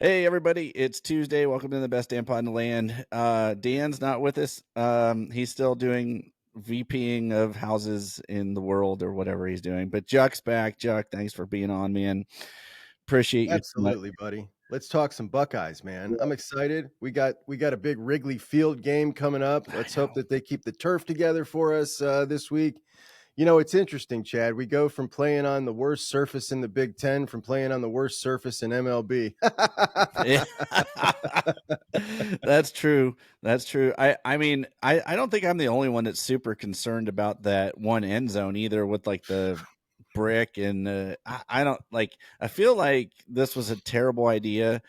Hey everybody, it's Tuesday. Welcome to the best damn pod in the land. Dan's not with us. He's still doing VPing of houses in the world or whatever he's doing. But Juck's back. Juck, thanks for being on, man. Appreciate you so much. Absolutely, buddy. Let's talk some Buckeyes, man. I'm excited. We got a big Wrigley Field game coming up. I Let's hope know. that they keep the turf together for us this week. You know, it's interesting, Chad. We go from playing on the worst surface in the Big Ten from playing on the worst surface in MLB. Yeah. That's true. That's true. I mean, I don't think I'm the only one that's super concerned about that one end zone either with like the brick and I don't like I feel like this was a terrible idea.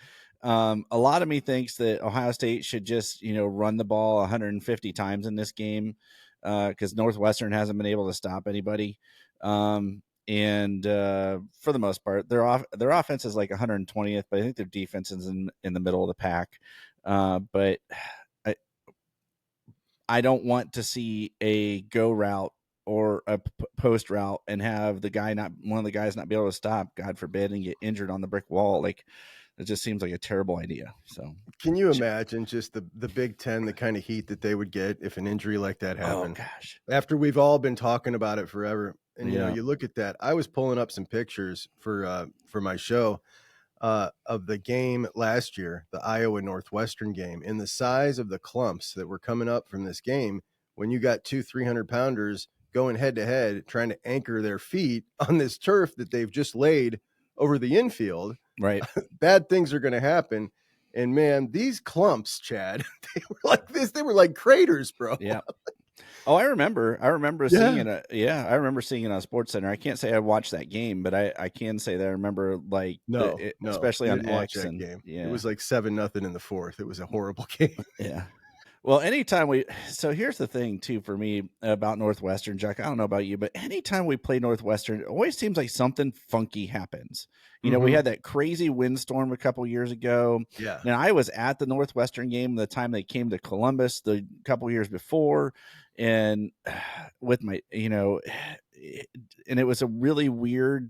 A lot of me thinks that Ohio State should just, run the ball 150 times in this game because Northwestern hasn't been able to stop anybody. And for the most part, their offense is like 120th, but I think their defense is in the middle of the pack. But I I don't want to see a go route or a post route and have one of the guys not be able to stop, God forbid, and get injured on the brick wall. Like it just seems like a terrible idea. So, Can you imagine just the Big Ten, the kind of heat that they would get if an injury like that oh happened? gosh, After we've all been talking about it forever. And yeah, you look at that. I was pulling up some pictures for my show of the game last year, the Iowa Northwestern game, and the size of the clumps that were coming up from this game when you got 300 pounders going head to head, trying to anchor their feet on this turf that they've just laid over the infield. right, Bad things are going to happen. And man, these clumps, Chad, they were like this. They were like craters, bro. yeah. Oh, I remember. I remember seeing Yeah. it. Yeah, I remember seeing it on Sports Center. I can't say I watched that game, but I can say that I remember like No, no, especially you on didn't watch X that and game. It yeah, was like 7-0 in the fourth. It was a horrible game. yeah. Well, anytime so here's the thing too for me about Northwestern, Jack. I don't know about you, but anytime we play Northwestern, it always seems like something funky happens. We Hmm. had that crazy windstorm a couple years ago. Yeah. Now I was at the Northwestern game the time they came to Columbus the couple years before, and with my, and it was a really weird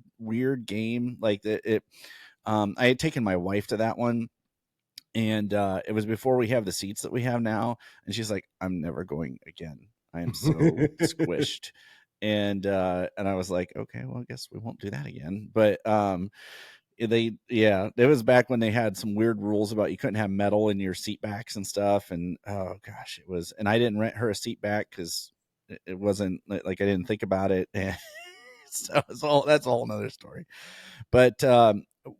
game. Like I had taken my wife to that one and it was before we have the seats that we have now, and she's like, "I'm never going again. I am so squished." And I was like, "Okay, well, I guess we won't do that again." But it was back when they had some weird rules about you couldn't have metal in your seat backs and stuff, and oh gosh, it was. And I didn't rent her a seat back because it wasn't like I didn't think about it. And so that's a whole nother story. But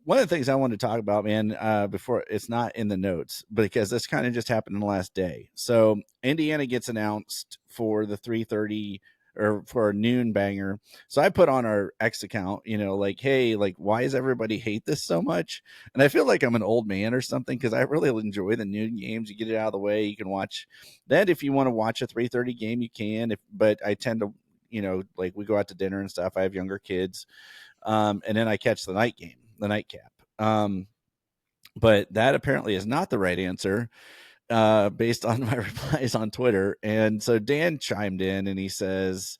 one of the things I wanted to talk about, man, before it's not in the notes, because this kind of just happened in the last day. So Indiana gets announced for the 3:30 or for a noon banger. So I put on our X account, like, hey, like, why does everybody hate this so much? And I feel like I'm an old man or something because I really enjoy the noon games. You get it out of the way. You can watch that if you want to watch a 3:30 game, you can. But I tend to, like we go out to dinner and stuff. I have younger kids, and then I catch the night game, the nightcap. But that apparently is not the right answer based on my replies on Twitter. And so Dan chimed in and he says,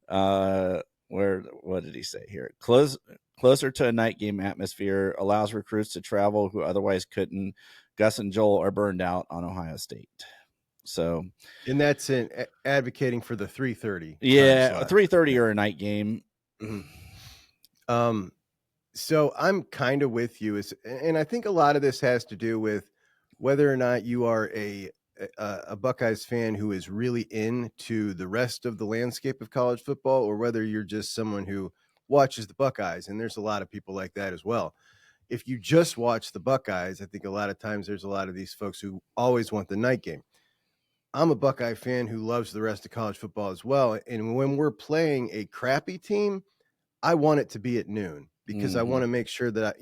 what did he say here? Closer to a night game atmosphere allows recruits to travel who otherwise couldn't. Gus and Joel are burned out on Ohio State. So, And that's in advocating for the 3:30 time yeah, slot. 3:30 or a night game. Mhm. Um, so I'm kind of with you, and I think a lot of this has to do with whether or not you are a Buckeyes fan who is really into the rest of the landscape of college football, or whether you're just someone who watches the Buckeyes. And there's a lot of people like that as well. If you just watch the Buckeyes, I think a lot of times there's a lot of these folks who always want the night game. I'm a Buckeye fan who loves the rest of college football as well. And when we're playing a crappy team, I want it to be at noon because I want Mm-hmm. to make sure that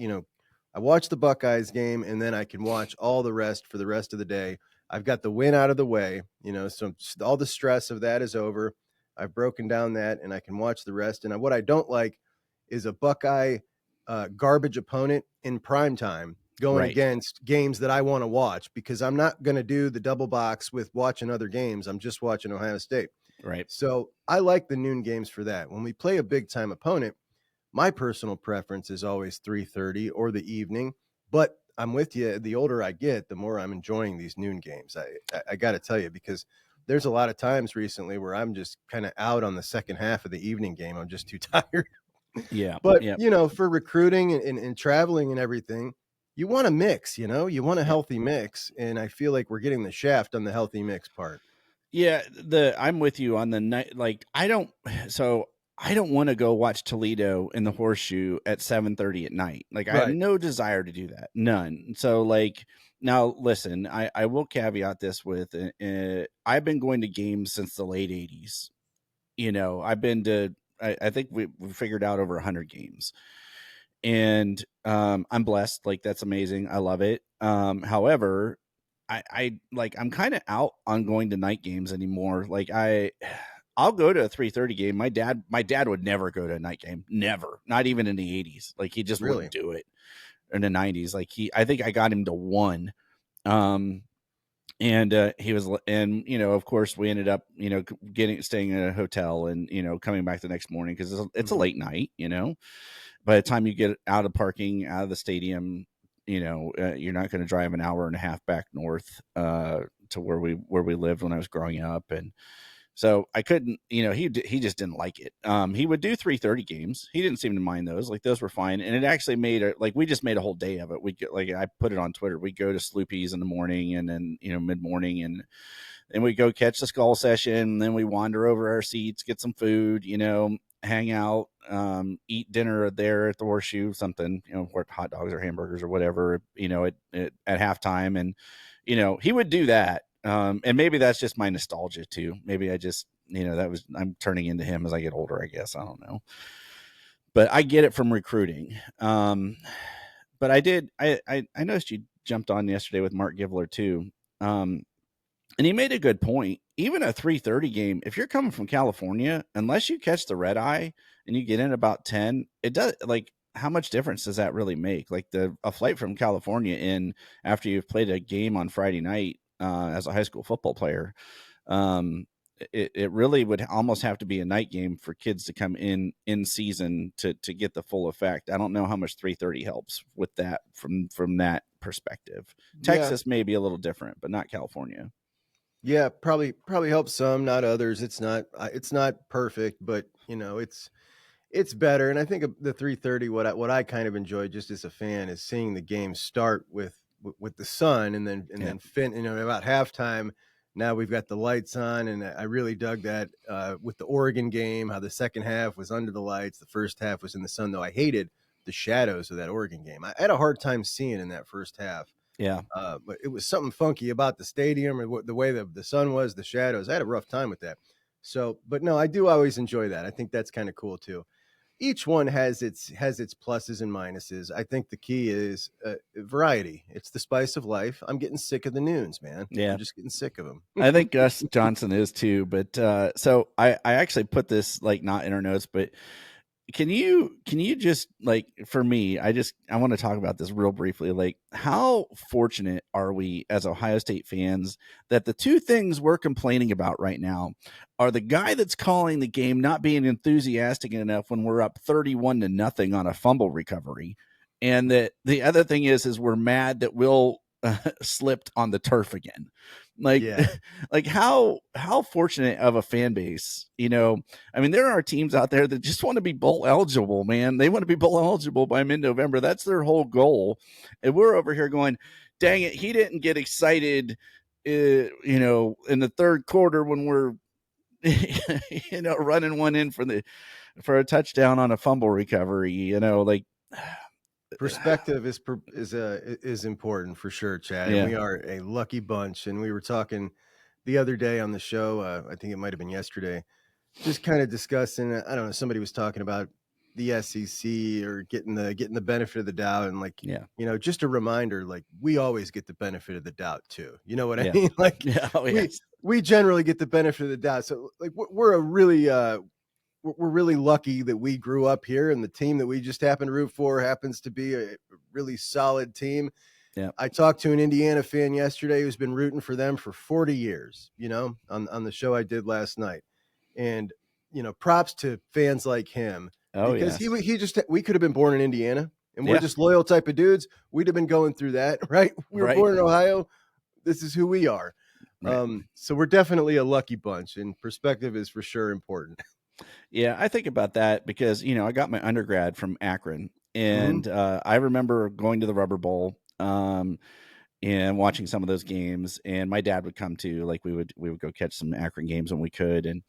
I watch the Buckeyes game and then I can watch all the rest for the rest of the day. I've got the win out of the way, so all the stress of that is over. I've broken down that and I can watch the rest. And what I don't like is a Buckeye garbage opponent in prime time going Right. against games that I want to watch because I'm not going to do the double box with watching other games. I'm just watching Ohio State. Right. So I like the noon games for that. When we play a big time opponent, my personal preference is always 3:30 or the evening, but I'm with you. The older I get, the more I'm enjoying these noon games. I got to tell you, because there's a lot of times recently where I'm just kind of out on the second half of the evening game. I'm just too tired. Yeah. But, Yeah. for recruiting and traveling and everything, you want a mix, you want a Yeah. healthy mix. And I feel like we're getting the shaft on the healthy mix part. Yeah, I'm with you on the night. Like, I don't want to go watch Toledo in the Horseshoe at 7:30 at night. Like, I have Right. no desire to do that, none. So, like, now listen, I will caveat this with, I've been going to games since the late '80s. I've been to, I think we figured out over 100 games, and I'm blessed. Like, that's amazing. I love it. However, I like, I'm kind of out on going to night games anymore. Like, I'll go to a 3:30 game. My dad would never go to a night game. Never. Not even in the '80s. Like, he just wouldn't Really? do it. In the '90s. Like, I think I got him to one. Um and he was, and of course we ended up, staying in a hotel, and coming back the next morning, because it's a Mhm. late night. By the time you get out of parking, out of the stadium, you're not going to drive an hour and a half back north, to where we lived when I was growing up. And so I couldn't, he just didn't like it. He would do 3:30 games. He didn't seem to mind those. Like, those were fine. And it actually made it, like, we just made a whole day of it. We get, like, I put it on Twitter. We go to Sloopy's in the morning, and then, mid morning, and then we go catch the skull session. And then we wander over our seats, get some food, hang out, eat dinner there at the Horseshoe, something, hot dogs or hamburgers or whatever, at halftime. And, he would do that. And maybe that's just my nostalgia too. Maybe I just, I'm turning into him as I get older, I guess. I don't know. But I get it from recruiting. But I noticed you jumped on yesterday with Mark Givler too. And he made a good point. Even a 3:30 game, if you're coming from California, unless you catch the red eye and you get in about 10, it does, like, how much difference does that really make? Like, a flight from California in after you've played a game on Friday night, as a high school football player, um, it really would almost have to be a night game for kids to come in season to get the full effect. I don't know how much 3:30 helps with that from that perspective. Yeah. Texas may be a little different, but not California. Yeah, probably helps some, not others. It's not perfect, but it's better. And I think the 3:30, what I kind of enjoy just as a fan is seeing the game start with the sun, and then Yeah. about halftime. Now we've got the lights on, and I really dug that with the Oregon game, how the second half was under the lights, the first half was in the sun. Though I hated the shadows of that Oregon game. I had a hard time seeing in that first half. Yeah. But it was something funky about the stadium, or the way the sun was, the shadows. I had a rough time with that. So, but no, I do always enjoy that. I think that's kind of cool too. Each one has its pluses and minuses. I think the key is variety. It's the spice of life. I'm getting sick of the noons, man. Yeah. I'm just getting sick of them. I think Gus Johnson is too. But so I actually put this, like, not in our notes, but can you just, like, for me, I want to talk about this real briefly. Like, how fortunate are we as Ohio State fans that the two things we're complaining about right now are the guy that's calling the game not being enthusiastic enough when we're up 31-0 on a fumble recovery, and that the other thing is we're mad that Will slipped on the turf again. Like, Yeah, like, how fortunate of a fan base, I mean, there are teams out there that just want to be bowl eligible, man. They want to be bowl eligible by mid-November. That's their whole goal. And we're over here going, dang it, he didn't get excited, in the third quarter when we're, running one in for a touchdown on a fumble recovery, like, perspective is important for sure, Chad. And yeah, we are a lucky bunch. And we were talking the other day on the show. I think it might have been yesterday, just kind of discussing. I don't know. Somebody was talking about the SEC, or getting the benefit of the doubt, and, like, yeah, just a reminder, like, we always get the benefit of the doubt too. You know what I yeah, mean? Like, yeah, oh we yes, we generally get the benefit of the doubt. So, like, we're really lucky that we grew up here, and the team that we just happen to root for happens to be a really solid team. yeah, I talked to an Indiana fan yesterday who's been rooting for them for 40 years, on the show I did last night. And, props to fans like him, oh because yes, we could have been born in Indiana, and we're Yeah. just loyal type of dudes, we'd have been going through that, right? We were Right. born in Ohio. This is who we are. Right. So we're definitely a lucky bunch, and perspective is for sure important. Yeah, I think about that because, I got my undergrad from Akron, Hmm. and I remember going to the Rubber Bowl, and watching some of those games, and my dad would come too. Like we would go catch some Akron games when we could, and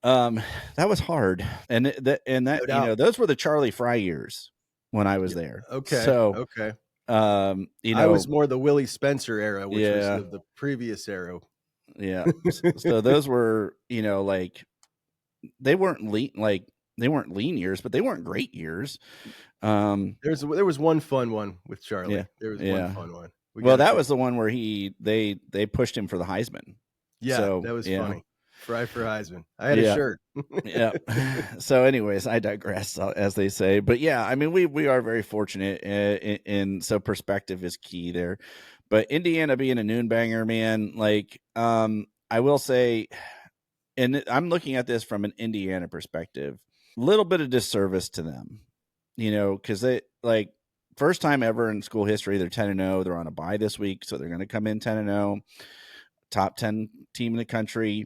um that was hard. And that No doubt. those were the Charlie Fry years when I was Yeah. there. Okay. So, Okay. um you I was know, more the Willie Spencer era, which was yeah, the previous era. yeah. So those were, like they weren't lean years, but they weren't great years. Um There was one fun one with yeah. Charlie. There was one Yeah. fun one. We Well, got to that pick was the one. one where they pushed him for the Heisman. Yeah, So, that was yeah. funny. Fry for Heisman. I had a Yeah. shirt. Yeah. So, anyways, I digress, as they say. But yeah, I mean, we are very fortunate, and so perspective is key there. But Indiana being a noon banger, man, like, I will say, and I'm looking at this from an Indiana perspective, little bit of disservice to them, because they like first time ever in school history, they're 10-0. They're on a bye this week, so they're going to come in 10-0, top 10 team in the country.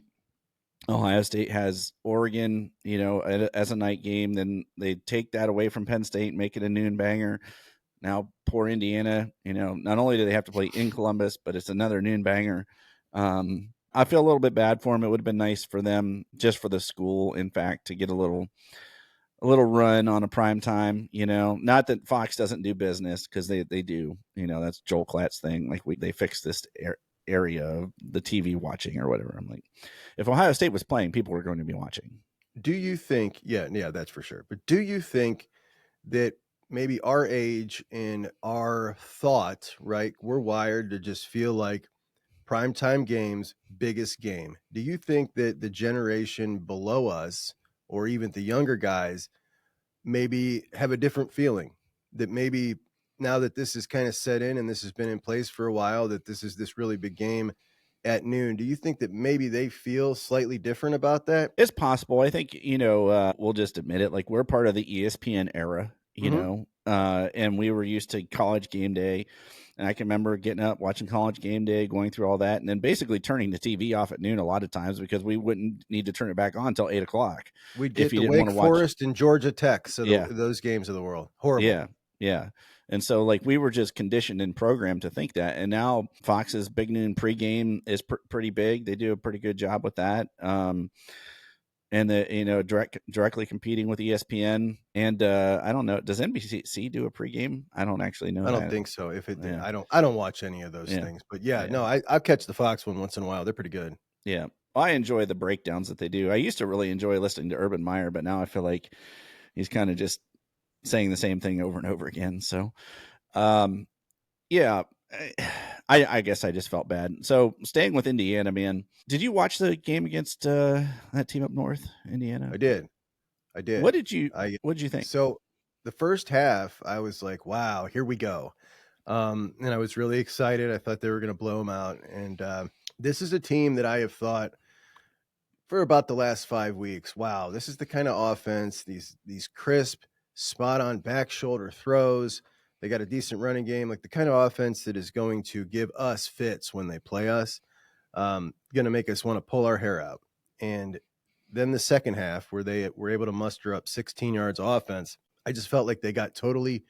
Ohio State has Oregon, as a night game. Then they take that away from Penn State and make it a noon banger. Now, poor Indiana, not only do they have to play in Columbus, but it's another noon banger. I feel a little bit bad for them. It would have been nice for them, just for the school, in fact, to get a little run on a prime time. Not that Fox doesn't do business, because they do. That's Joel Klatt's thing. Like they fixed this area of the TV watching or whatever. I'm like, if Ohio State was playing, people were going to be watching. Do you think, yeah, that's for sure. But do you think that maybe our age and our thought, right? We're wired to just feel like primetime games, biggest game. Do you think that the generation below us, or even the younger guys, maybe have a different feeling? That maybe now that this is kind of set in and this has been in place for a while, that this is this really big game at noon, do you think that maybe they feel slightly different about that? It's possible. I think, we'll just admit it. Like, we're part of the ESPN era, Hmm. and we were used to College Game Day. And I can remember getting up, watching College Game Day, going through all that, and then basically turning the TV off at noon a lot of times, because we wouldn't need to turn it back on until 8 o'clock We'd if get you the didn't want Wake to watch. Forest and Georgia Tech, so Yeah. those games of the world. Horrible. Yeah. Yeah. And so, like, we were just conditioned and programmed to think that. And now Fox's Big Noon pregame is pretty big. They do a pretty good job with that. And directly competing with ESPN. And I don't know, does NBC do a pregame? I don't actually know I don't that. think so. If it, Yeah. I don't watch any of those Yeah. things. But yeah, Yeah. no, I'll catch the Fox one once in a while. They're pretty good. Yeah. I enjoy the breakdowns that they do. I used to really enjoy listening to Urban Meyer, but now I feel like he's kind of just saying the same thing over and over again. So, yeah, I guess I just felt bad. So, staying with Indiana, man, did you watch the game against that team up north, Indiana? I did. I What did. did you I What did you think? So the first half, I was like, "Wow, here we go," and I was really excited. I thought they were going to blow them out. And this is a team that I have thought for about the last 5 weeks. Wow, this is the kind of offense. These crisp, spot on back shoulder throws. They got a decent running game, like the kind of offense that is going to give us fits when they play us. Going to make us want to pull our hair out. And then the second half, where they were able to muster up 16 yards of offense, I just felt like they got totally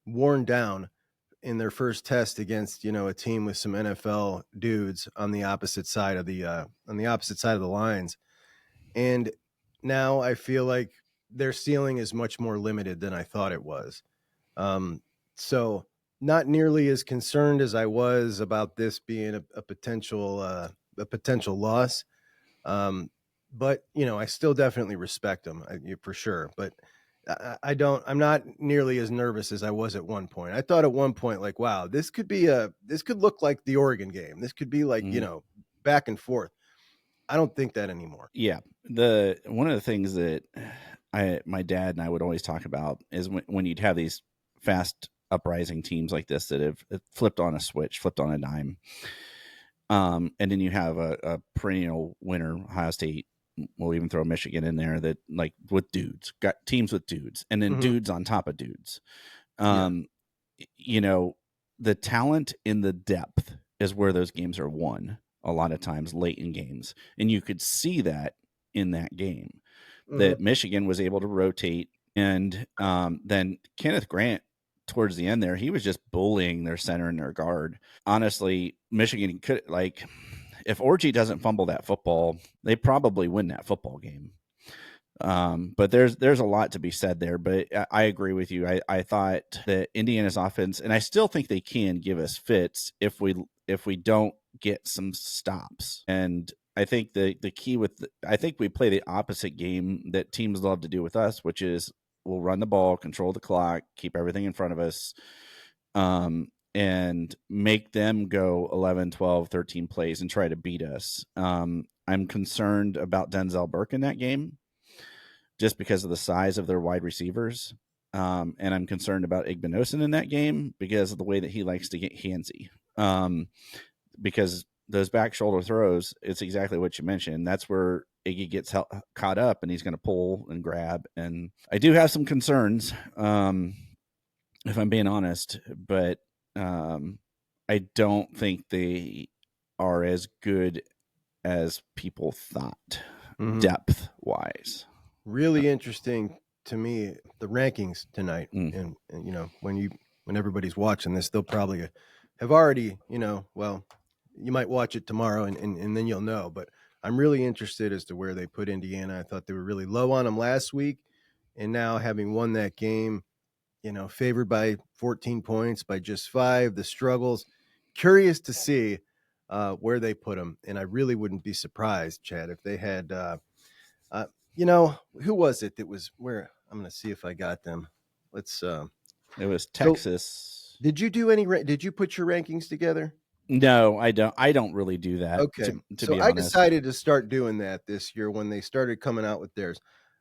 worn down in their first test against, a team with some NFL dudes on the opposite side of the lines. And now I feel like their ceiling is much more limited than I thought it was. So not nearly as concerned as I was about this being a potential loss. But I still definitely respect them for sure. But I'm not nearly as nervous as I was at one point. I thought at one point, like, wow, this could look like the Oregon game. This could be like, Mhm. back and forth. I don't think that anymore. Yeah, one of the things that my dad and I would always talk about is when you'd have these fast uprising teams like this that have flipped on a switch, flipped on a dime, and then you have a perennial winner, Ohio State. We'll even throw Michigan in there, that, like, with dudes, got teams with dudes, and then Mhm. dudes on top of dudes. Yeah. Um, you know, the talent in the depth is where those games are won a lot of times late in games. And you could see that in that game that Mhm. Michigan was able to rotate. And then Kenneth Grant, towards the end there, he was just bullying their center and their guard. Honestly, Michigan could, like, if Orgy doesn't fumble that football, they probably win that football game. But there's a lot to be said there. But I agree with you. I thought that Indiana's offense, and I still think they can give us fits if we don't get some stops. And I think the key I think we play the opposite game that teams love to do with us, which is we'll run the ball, control the clock, keep everything in front of us, and make them go 11, 12, 13 plays and try to beat us. I'm concerned about Denzel Burke in that game just because of the size of their wide receivers. And I'm concerned about Igbinosin in that game because of the way that he likes to get handsy. Because those back shoulder throws, it's exactly what you mentioned. That's where Iggy gets caught up and he's going to pull and grab. And I do have some concerns, if I'm being honest, but I don't think they are as good as people thought, Mhm. depth wise. Really interesting to me, the rankings tonight. Mm. And when everybody's watching this, they'll probably have already, well, you might watch it tomorrow and then you'll know. But I'm really interested as to where they put Indiana. I thought they were really low on them last week. And now having won that game, favored by 14 points, by just 5, the struggles. Curious to see where they put them. And I really wouldn't be surprised, Chad, if they had uh, who was it that was where? I'm going to see if I got them. Let's. It was So, Texas. did you do Did you put your rankings together? No, I don't. I don't really do that Okay, to so be I honest. decided to start doing that this year when they started coming out with theirs.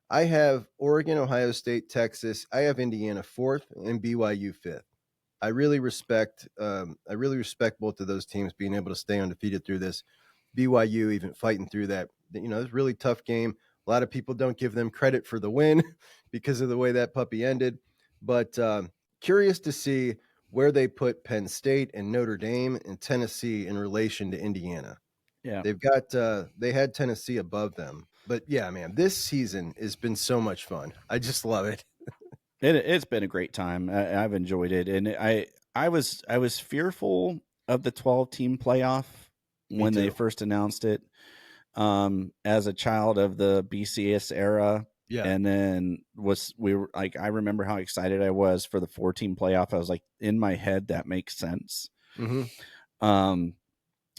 I have Oregon, Ohio State, Texas. I have Indiana fourth and BYU fifth. I really respect both of those teams being able to stay undefeated through this. BYU even fighting through that. It's a really tough game. A lot of people don't give them credit for the win because of the way that puppy ended. But curious to see where they put Penn State and Notre Dame and Tennessee in relation to Indiana. Yeah. They had Tennessee above them. But yeah, man, this season has been so much fun. I just love it. It's been a great time. I've enjoyed it, and I was fearful of the 12-team playoff Me when they too. first announced it. As a child of the BCS era, Yeah. and then we were like, I remember how excited I was for the 4-team playoff. I was like, in my head, that makes sense. Mm-hmm. Um,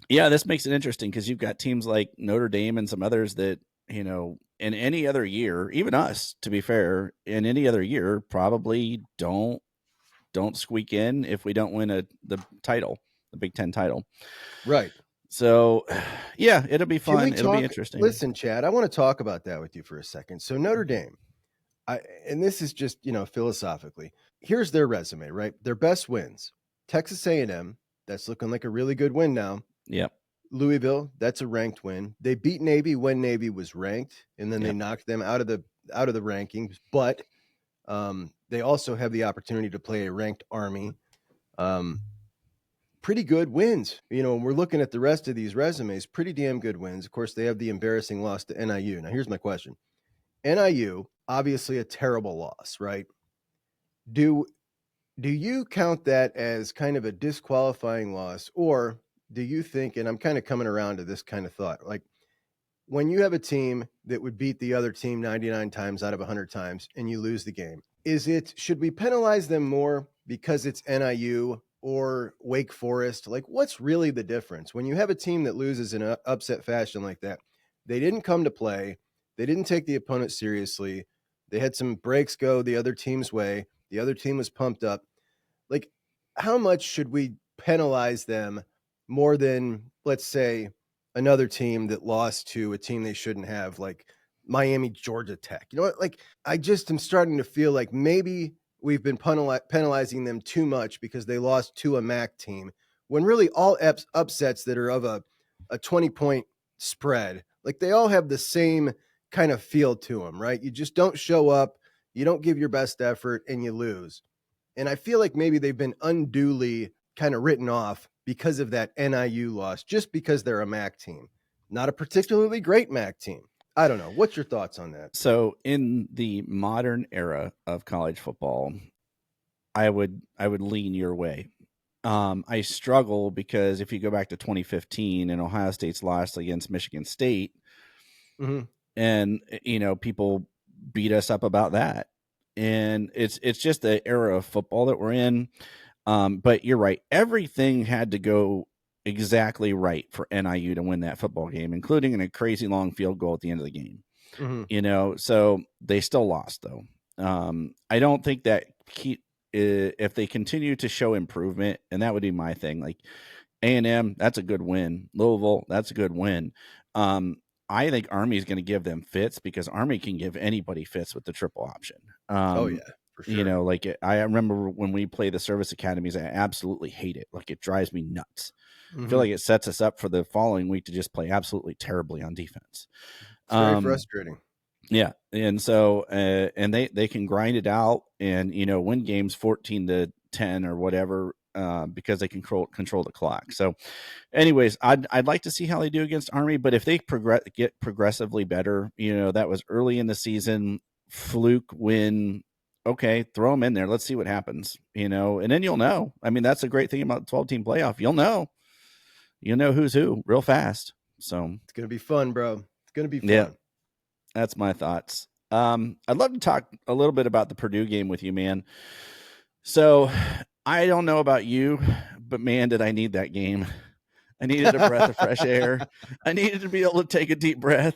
yeah, this makes it interesting because you've got teams like Notre Dame and some others that, in any other year, even us, to be fair, in any other year, probably don't squeak in if we don't win the title, the Big Ten title. Right. So, yeah, it'll be Can we fun. It'll be talk? interesting. Listen, Chad, I want to talk about that with you for a second. So Notre Dame, and this is just philosophically. Here's their resume, right? Their best wins: Texas A&M, that's looking like a really good win now. Yep. Louisville, that's a ranked win. They beat Navy when Navy was ranked, and then they Yep. knocked them out of the rankings. But they also have the opportunity to play a ranked Army. Um, Pretty good wins. When we're looking at the rest of these resumes, pretty damn good wins. Of course, they have the embarrassing loss to NIU. Now, here's my question: NIU, obviously a terrible loss, right? Do do you count that as kind of a disqualifying loss, or do you think? And I'm kind of coming around to this kind of thought, like when you have a team that would beat the other team 99 times out of 100 times and you lose the game, should we penalize them more because it's NIU or Wake Forest? Like, what's really the difference when you have a team that loses in an upset fashion like that? They didn't come to play. They didn't take the opponent seriously. They had some breaks go the other team's way. The other team was pumped up. Like, how much should we penalize them more than, let's say, another team that lost to a team they shouldn't have, like Miami, Georgia Tech? You know what? Like, I just am starting to feel like maybe we've been penalizing them too much because they lost to a MAC team, when really all upsets that are of a 20-point spread, like they all have the same kind of feel to them, right? You just don't show up, you don't give your best effort, and you lose. And I feel like maybe they've been unduly kind of written off because of that NIU loss, just because they're a MAC team, not a particularly great MAC team. I don't know. What's your thoughts on that? So in the modern era of college football, I would lean your way. I struggle because if you go back to 2015 and Ohio State's loss against Michigan State, and people beat us up about that, and it's just the era of football that we're in. But you're right, everything had to go exactly right for NIU to win that football game, including a crazy long field goal at the end of the game. So they still lost though. I don't think that if they continue to show improvement, and that would be my thing, like A&M, that's a good win. Louisville, that's a good win. I think Army is going to give them fits because Army can give anybody fits with the triple option. Oh yeah, for sure. I remember when we play the service academies, I absolutely hate it. Like, it drives me nuts. I feel like it sets us up for the following week to just play absolutely terribly on defense. It's very frustrating. Yeah. And so, and they can grind it out and, win games 14-10 or whatever, because they can control the clock. So anyways, I'd like to see how they do against Army, but if they get progressively better, that was early in the season, fluke win. Okay, throw them in there. Let's see what happens, and then you'll know. I mean, that's a great thing about the 12-team playoff. You'll know who's who real fast. So it's going to be fun, bro. It's going to be fun. Yeah. That's my thoughts. I'd love to talk a little bit about the Purdue game with you, man. So I don't know about you, but man, did I need that game. I needed a breath of fresh air. I needed to be able to take a deep breath,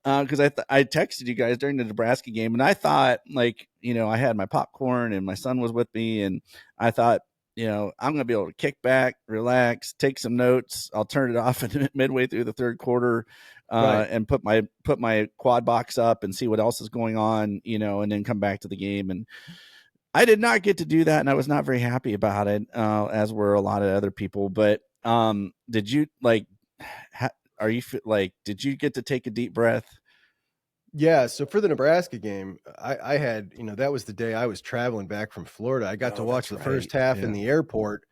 because I texted you guys during the Nebraska game, and I thought, like, I had my popcorn and my son was with me, and I thought, I'm going to be able to kick back, relax, take some notes. I'll turn it off midway through the third quarter, and put my quad box up and see what else is going on, and then come back to the game. And I did not get to do that, and I was not very happy about it, as were a lot of other people. But did you did you get to take a deep breath? Yeah. So for the Nebraska game, I had, that was the day I was traveling back from Florida. I got to watch the first half in the airport,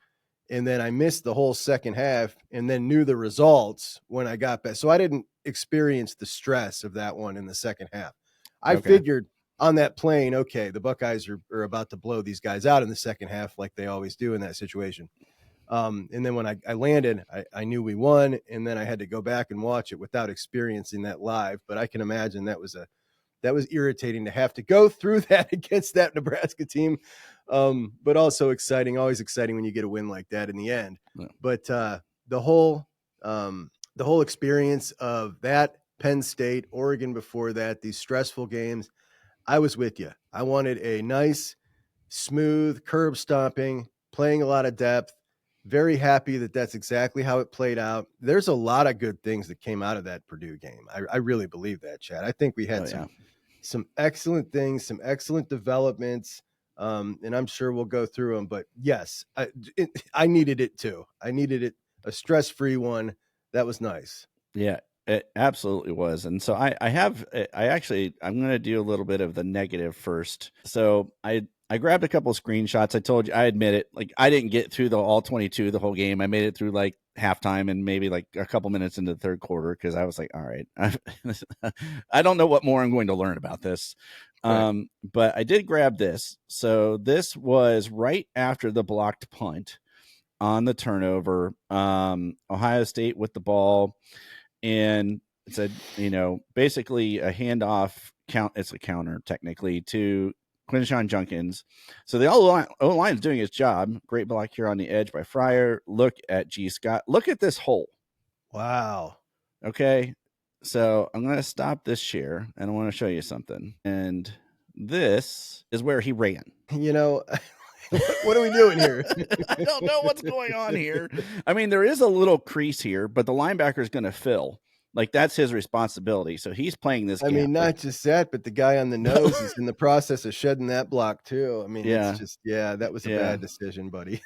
and then I missed the whole second half, and then knew the results when I got back. So I didn't experience the stress of that one in the second half. I figured on that plane, okay, the Buckeyes are about to blow these guys out in the second half, like they always do in that situation. And then when I landed, I knew we won, and then I had to go back and watch it without experiencing that live. But I can imagine that was irritating to have to go through that against that Nebraska team. But also exciting, always exciting when you get a win like that in the end. Yeah. But the whole experience of that, Penn State, Oregon before that, these stressful games, I was with you. I wanted a nice, smooth, curb stomping, playing a lot of depth. Very happy that that's exactly how it played out. There's a lot of good things that came out of that Purdue game. I really believe that, Chad. I think we had some excellent things, some excellent developments, and I'm sure we'll go through them. But yes, I needed it too. I needed it, a stress-free one. That was nice. Yeah, it absolutely was. And so I'm going to do a little bit of the negative first. So I grabbed a couple of screenshots. I told you, I admit it. Like, I didn't get through all 22 the whole game. I made it through like halftime and maybe like a couple minutes into the third quarter, because I was like, all right, I don't know what more I'm going to learn about this. Right. But I did grab this. So this was right after the blocked punt on the turnover. Ohio State with the ball, and it said, basically a handoff count. It's a counter technically to Quinshawn Junkins. So the O-line is doing its job. Great block here on the edge by Fryer. Look at G. Scott. Look at this hole. Wow. Okay. So I'm going to stop this share, and I want to show you something. And this is where he ran. What are we doing here? I don't know what's going on here. I mean, there is a little crease here, but the linebacker is going to fill. Like, that's his responsibility. So he's playing this game. I mean, not just that, but the guy on the nose is in the process of shedding that block too. I mean, it's just, that was a bad decision, buddy.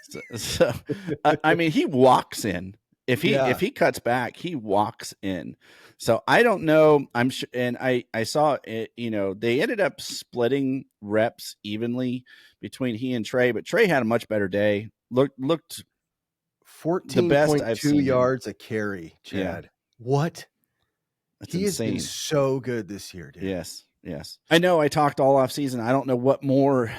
I mean, he walks in Yeah. if he cuts back, he walks in. So I don't know. I'm sure, and I saw it. You know, they ended up splitting reps evenly between he and Trey, but Trey had a much better day. Looked the best I've 14.2 seen him. yards a carry, Yeah, Chad. What? that's He has been insane. so good this year, dude. Yes, yes. I know I talked all off season. I don't know what more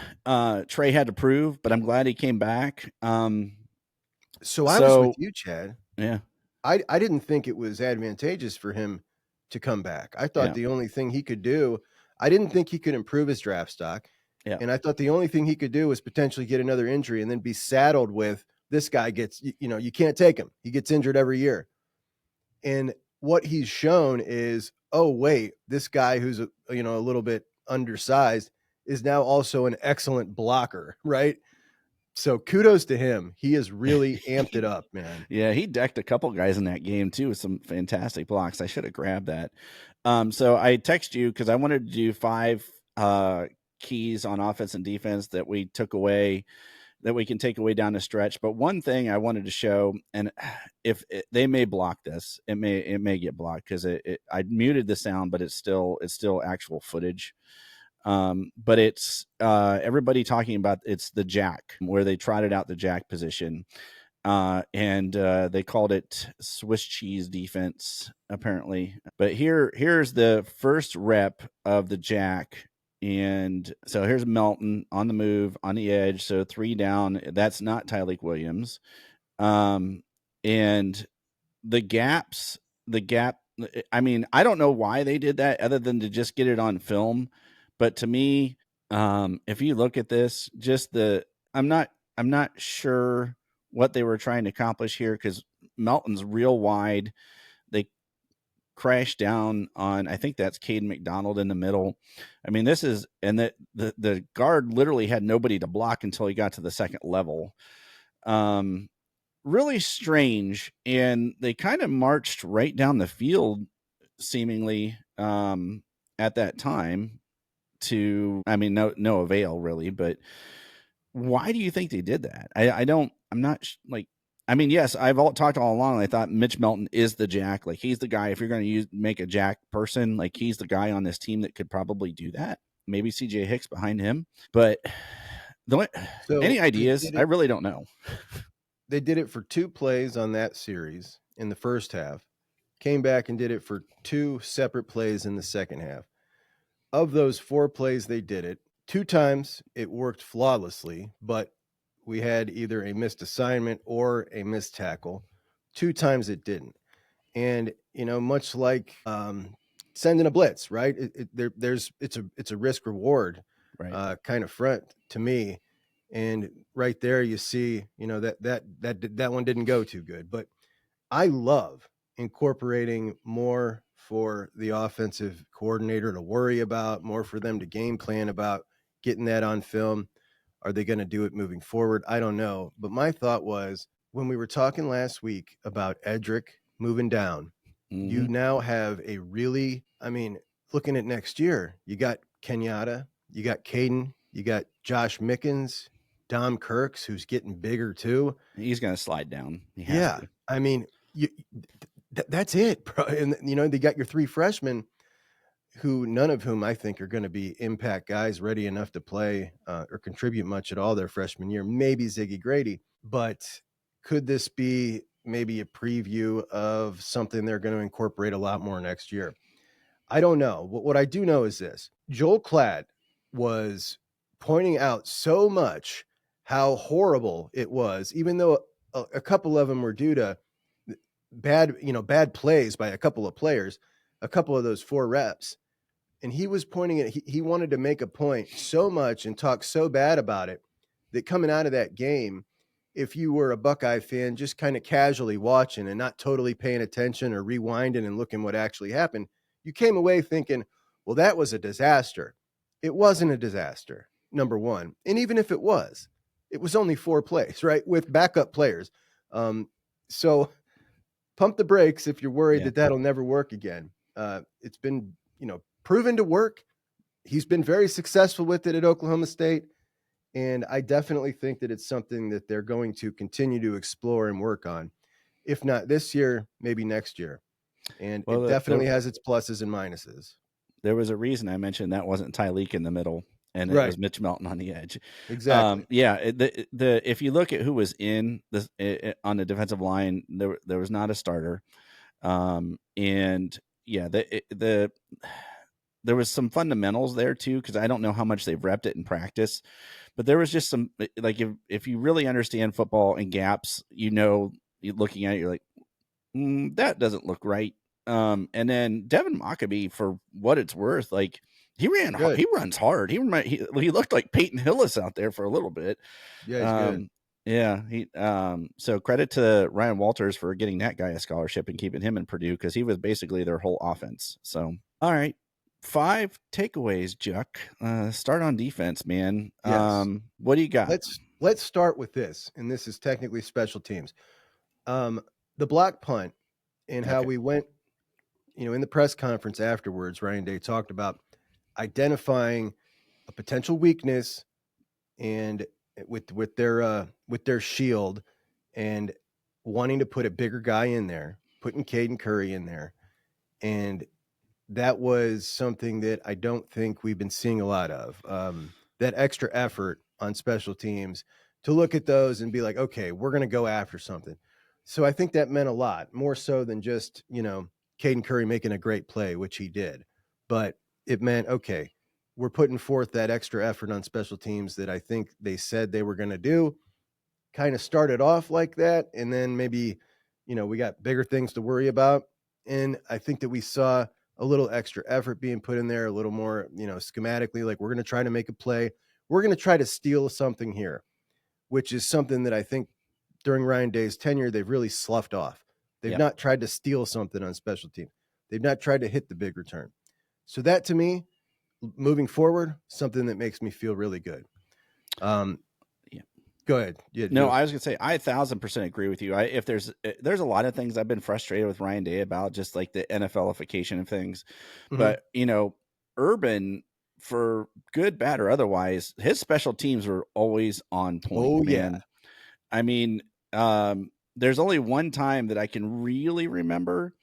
Trey had to prove, but I'm glad he came back. So I was with So you, Chad. yeah, I didn't think it was advantageous for him to come back. I thought yeah, the only thing he could do, I didn't think he could improve his draft stock. yeah. And I thought the only thing he could do was potentially get another injury and then be saddled with this guy gets, you can't take him. He gets injured every year. And what he's shown is, oh, wait, this guy who's, a little bit undersized is now also an excellent blocker, right? So kudos to him. He has really amped it up, man. Yeah, he decked a couple guys in that game too with some fantastic blocks. I should have grabbed that. So I text you because I wanted to do 5 keys on offense and defense that we took away that we can take away down the stretch. But one thing I wanted to show, and if they may block this, it may get blocked because I muted the sound, but it's still actual footage. But it's everybody talking about it's the jack where they trotted out the jack position. And they called it Swiss cheese defense, apparently. But here's the first rep of the jack. And so here's Melton on the move, on the edge. So 3 down. That's not Tyleek Williams. And the gap. I mean, I don't know why they did that other than to just get it on film. But to me, if you look at this, I'm not sure what they were trying to accomplish here because Melton's real wide. They crashed down on, I think that's Caden McDonald in the middle. I mean, this is, and the guard literally had nobody to block until he got to the second level. Really strange. And they kind of marched right down the field seemingly at that time to, I mean, no avail really, but why do you think they did that? I'm not like, I mean, yes, I've talked all along. I thought Mitch Melton is the jack. Like he's the guy. If you're going to make a jack person, like he's the guy on this team that could probably do that. Maybe CJ Hicks behind him, but any So ideas? I really don't know. they did it for 2 plays on that series in the first half, came back and did it for 2 separate plays in the second half. Of those 4 plays they did it, 2 times it worked flawlessly, but we had either a missed assignment or a missed tackle. 2 times it didn't. And, much like sending a blitz, right? It's a risk reward Right. kind of front to me. And right there you see, that one didn't go too good. But I love incorporating more for the offensive coordinator to worry about, more for them to game plan about, getting that on film. Are they going to do it moving forward? I don't know. But my thought was when we were talking last week about Edric moving down, you now have a really, I mean, looking at next year, you got Kenyatta, you got Caden, you got Josh Mickens, Dom Kirks, who's getting bigger too. He's going to slide down. He has Yeah. to. I mean, that's it, bro. And, they got your 3 freshmen who none of whom I think are going to be impact guys ready enough to play or contribute much at all their freshman year. Maybe Ziggy Grady, but could this be maybe a preview of something they're going to incorporate a lot more next year? I don't know. What I do know is this. Joel Klatt was pointing out so much how horrible it was, even though a couple of them were due to bad plays by a couple of players, a couple of those 4 reps. And he was pointing at, he wanted to make a point so much and talk so bad about it that coming out of that game, if you were a Buckeye fan, just kind of casually watching and not totally paying attention or rewinding and looking what actually happened, you came away thinking, well, that was a disaster. It wasn't a disaster, number one. And even if it was only 4 plays, right, with backup players. So pump the brakes if you're worried that that'll never work again. It's been, proven to work. He's been very successful with it at Oklahoma State. And I definitely think that it's something that they're going to continue to explore and work on. if not this year, maybe next year. And Well, it definitely has its pluses and minuses. there was a reason I mentioned that wasn't Tyleek in the middle, and it was Right. Mitch Melton on the edge. Exactly. Yeah, the if you look at who was in the on the defensive line, there was not a starter, and yeah, there was some fundamentals there too, because I don't know how much they've repped it in practice, but there was just some, like, if you really understand football and gaps, you're looking at it, you're like, that doesn't look right. And then Devin Mockabee, for what it's worth, like, he Good. runs hard. He looked like Peyton Hillis out there for a little bit. Yeah, he's good. Yeah, so credit to Ryan Walters for getting that guy a scholarship and keeping him in Purdue, because he was basically their whole offense. So, all right, 5 takeaways, Juck. Start on defense, man. Yes. What do you got? Let's start with this, and this is technically special teams. The block punt and how Okay. we went, in the press conference afterwards, Ryan Day talked about identifying a potential weakness and with their shield and wanting to put a bigger guy in there, putting Caden Curry in there. And that was something that I don't think we've been seeing a lot of. That extra effort on special teams to look at those and be like, okay, we're going to go after something. So I think that meant a lot, more so than just, Caden Curry making a great play, which he did. But it meant, okay, we're putting forth that extra effort on special teams that I think they said they were going to do. Kind of started off like that. And then maybe, we got bigger things to worry about. And I think that we saw a little extra effort being put in there, a little more, schematically, like, we're going to try to make a play. We're going to try to steal something here, which is something that I think during Ryan Day's tenure, they've really sloughed off. They've Yep. not tried to steal something on special teams. They've not tried to hit the big return. So that, to me, moving forward, something that makes me feel really good. Yeah. Go ahead. Yeah, No, I was gonna say, I 1,000% agree with you. If there's a lot of things I've been frustrated with Ryan Day about, just like the NFLification of things. Mhm. But Urban, for good, bad, or otherwise, his special teams were always on point. Oh, man. yeah. I mean, there's only one time that I can really remember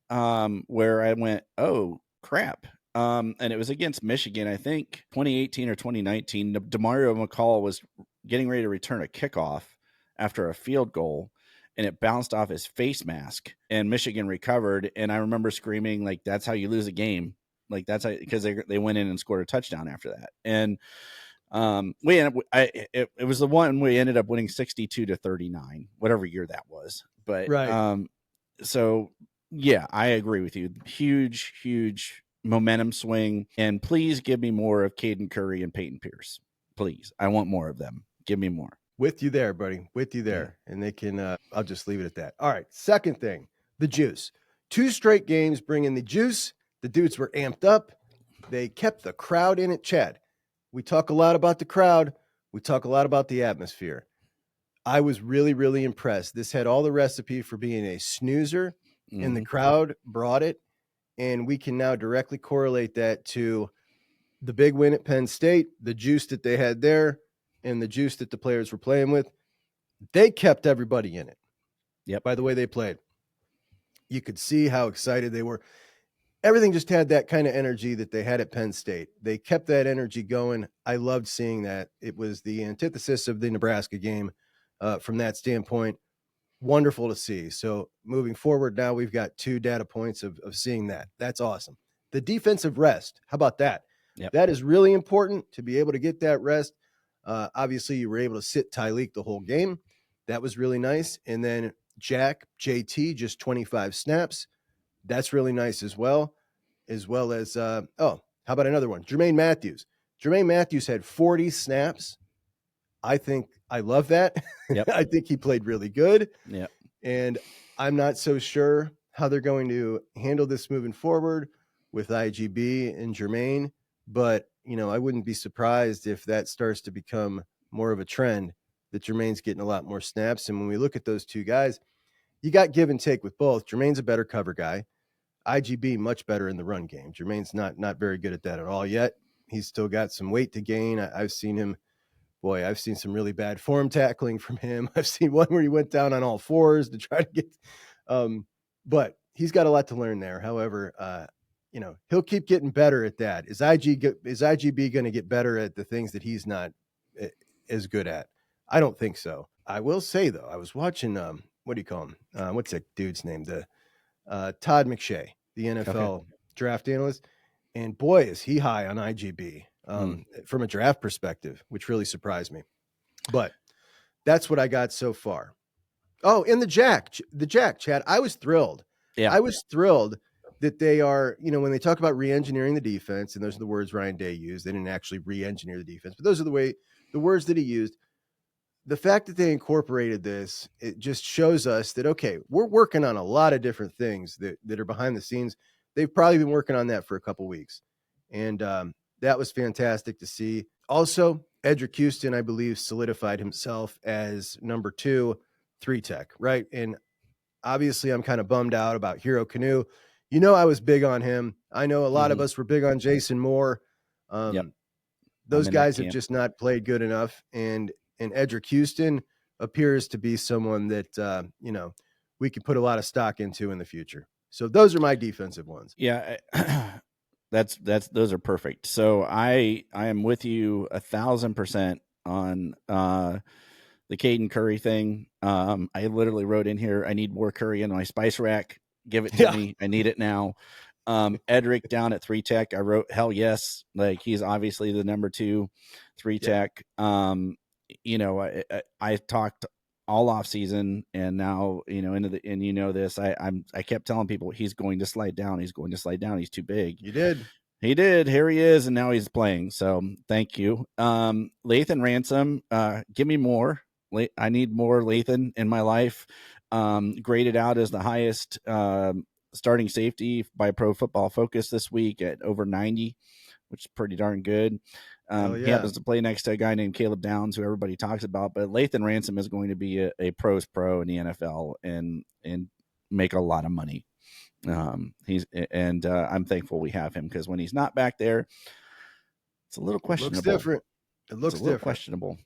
where I went, oh crap. And it was against Michigan, I think 2018 or 2019. Demario McCall was getting ready to return a kickoff after a field goal, and it bounced off his face mask, and Michigan recovered. And I remember screaming, like, that's how you lose a game. Like, that's how, because they went in and scored a touchdown after that. And it was the one we ended up winning 62-39, whatever year that was. But Right. So yeah, I agree with you. Huge momentum swing. And please give me more of Caden Curry and Peyton Pierce. Please. I want more of them. Give me more. With you there, buddy. With you there. Yeah. And they can, I'll just leave it at that. All right. Second thing, the juice. 2 straight games bringing the juice. The dudes were amped up. They kept the crowd in it, Chad. We talk a lot about the crowd. We talk a lot about the atmosphere. I was really, really impressed. This had all the recipe for being a snoozer, and the crowd brought it. And we can now directly correlate that to the big win at Penn State, the juice that they had there, and the juice that the players were playing with. They kept everybody in it. Yep. By the way they played. You could see how excited they were. Everything just had that kind of energy that they had at Penn State. They kept that energy going. I loved seeing that. It was the antithesis of the Nebraska game from that standpoint. Wonderful to see. So moving forward, now we've got 2 data points of seeing that. That's awesome. The defensive rest. How about that? Yep. That is really important to be able to get that rest. Obviously, you were able to sit Tyleek the whole game. That was really nice. And then Jack, JT, just 25 snaps. That's really nice as well as, how about another one? Jermaine Matthews. Jermaine Matthews had 40 snaps. I love that. Yep. I think he played really good. Yeah. And I'm not so sure how they're going to handle this moving forward with IGB and Jermaine, but I wouldn't be surprised if that starts to become more of a trend, that Jermaine's getting a lot more snaps. And when we look at those 2 guys, you got give and take with both. Jermaine's a better cover guy. IGB much better in the run game. Jermaine's not very good at that at all yet. He's still got some weight to gain. I've seen him, boy, I've seen some really bad form tackling from him. I've seen one where he went down on all fours to try to get, but he's got a lot to learn there. However, he'll keep getting better at that. Is IGB going to get better at the things that he's not as good at? I don't think so. I will say though, I was watching, what do you call him? What's that dude's name? Todd McShay, the NFL draft analyst. And boy, is he high on IGB from a draft perspective, which really surprised me. But that's what I got so far. Oh, and the Jack, Chad, I was thrilled. Yeah. I was thrilled that they are, when they talk about re-engineering the defense, and those are the words Ryan Day used. They didn't actually re-engineer the defense, but those are the words that he used. The fact that they incorporated this, it just shows us that, okay, we're working on a lot of different things that are behind the scenes. They've probably been working on that for a couple weeks. And that was fantastic to see. Also, Edric Houston, I believe, solidified himself as number 2, 3 tech, right? And obviously, I'm kind of bummed out about Hero Canoe. I was big on him. I know a lot of us were big on Jason Moore. Those guys have just not played good enough. And Edric Houston appears to be someone that, we could put a lot of stock into in the future. So those are my defensive ones. Yeah. Those are perfect. So I am with you 1,000% on the Caden Curry thing. I literally wrote in here, I need more curry in my spice rack. Give it to me. I need it now. Edric down at 3 tech. I wrote, hell yes. Like, he's obviously the number 2 3 tech. I talked all off season, and now, this, I kept telling people he's going to slide down. He's going to slide down. He's too big. You did. He did. Here he is, and now he's playing. So thank you. Lathan Ransom, give me more. I need more Lathan in my life. Graded out as the highest starting safety by Pro Football Focus this week at over 90, which is pretty darn good. He happens to play next to a guy named Caleb Downs, who everybody talks about, but Lathan Ransom is going to be a pro's pro in the NFL and make a lot of money. I'm thankful we have him, because when he's not back there, it's a little questionable. It looks different. It looks different. Questionable.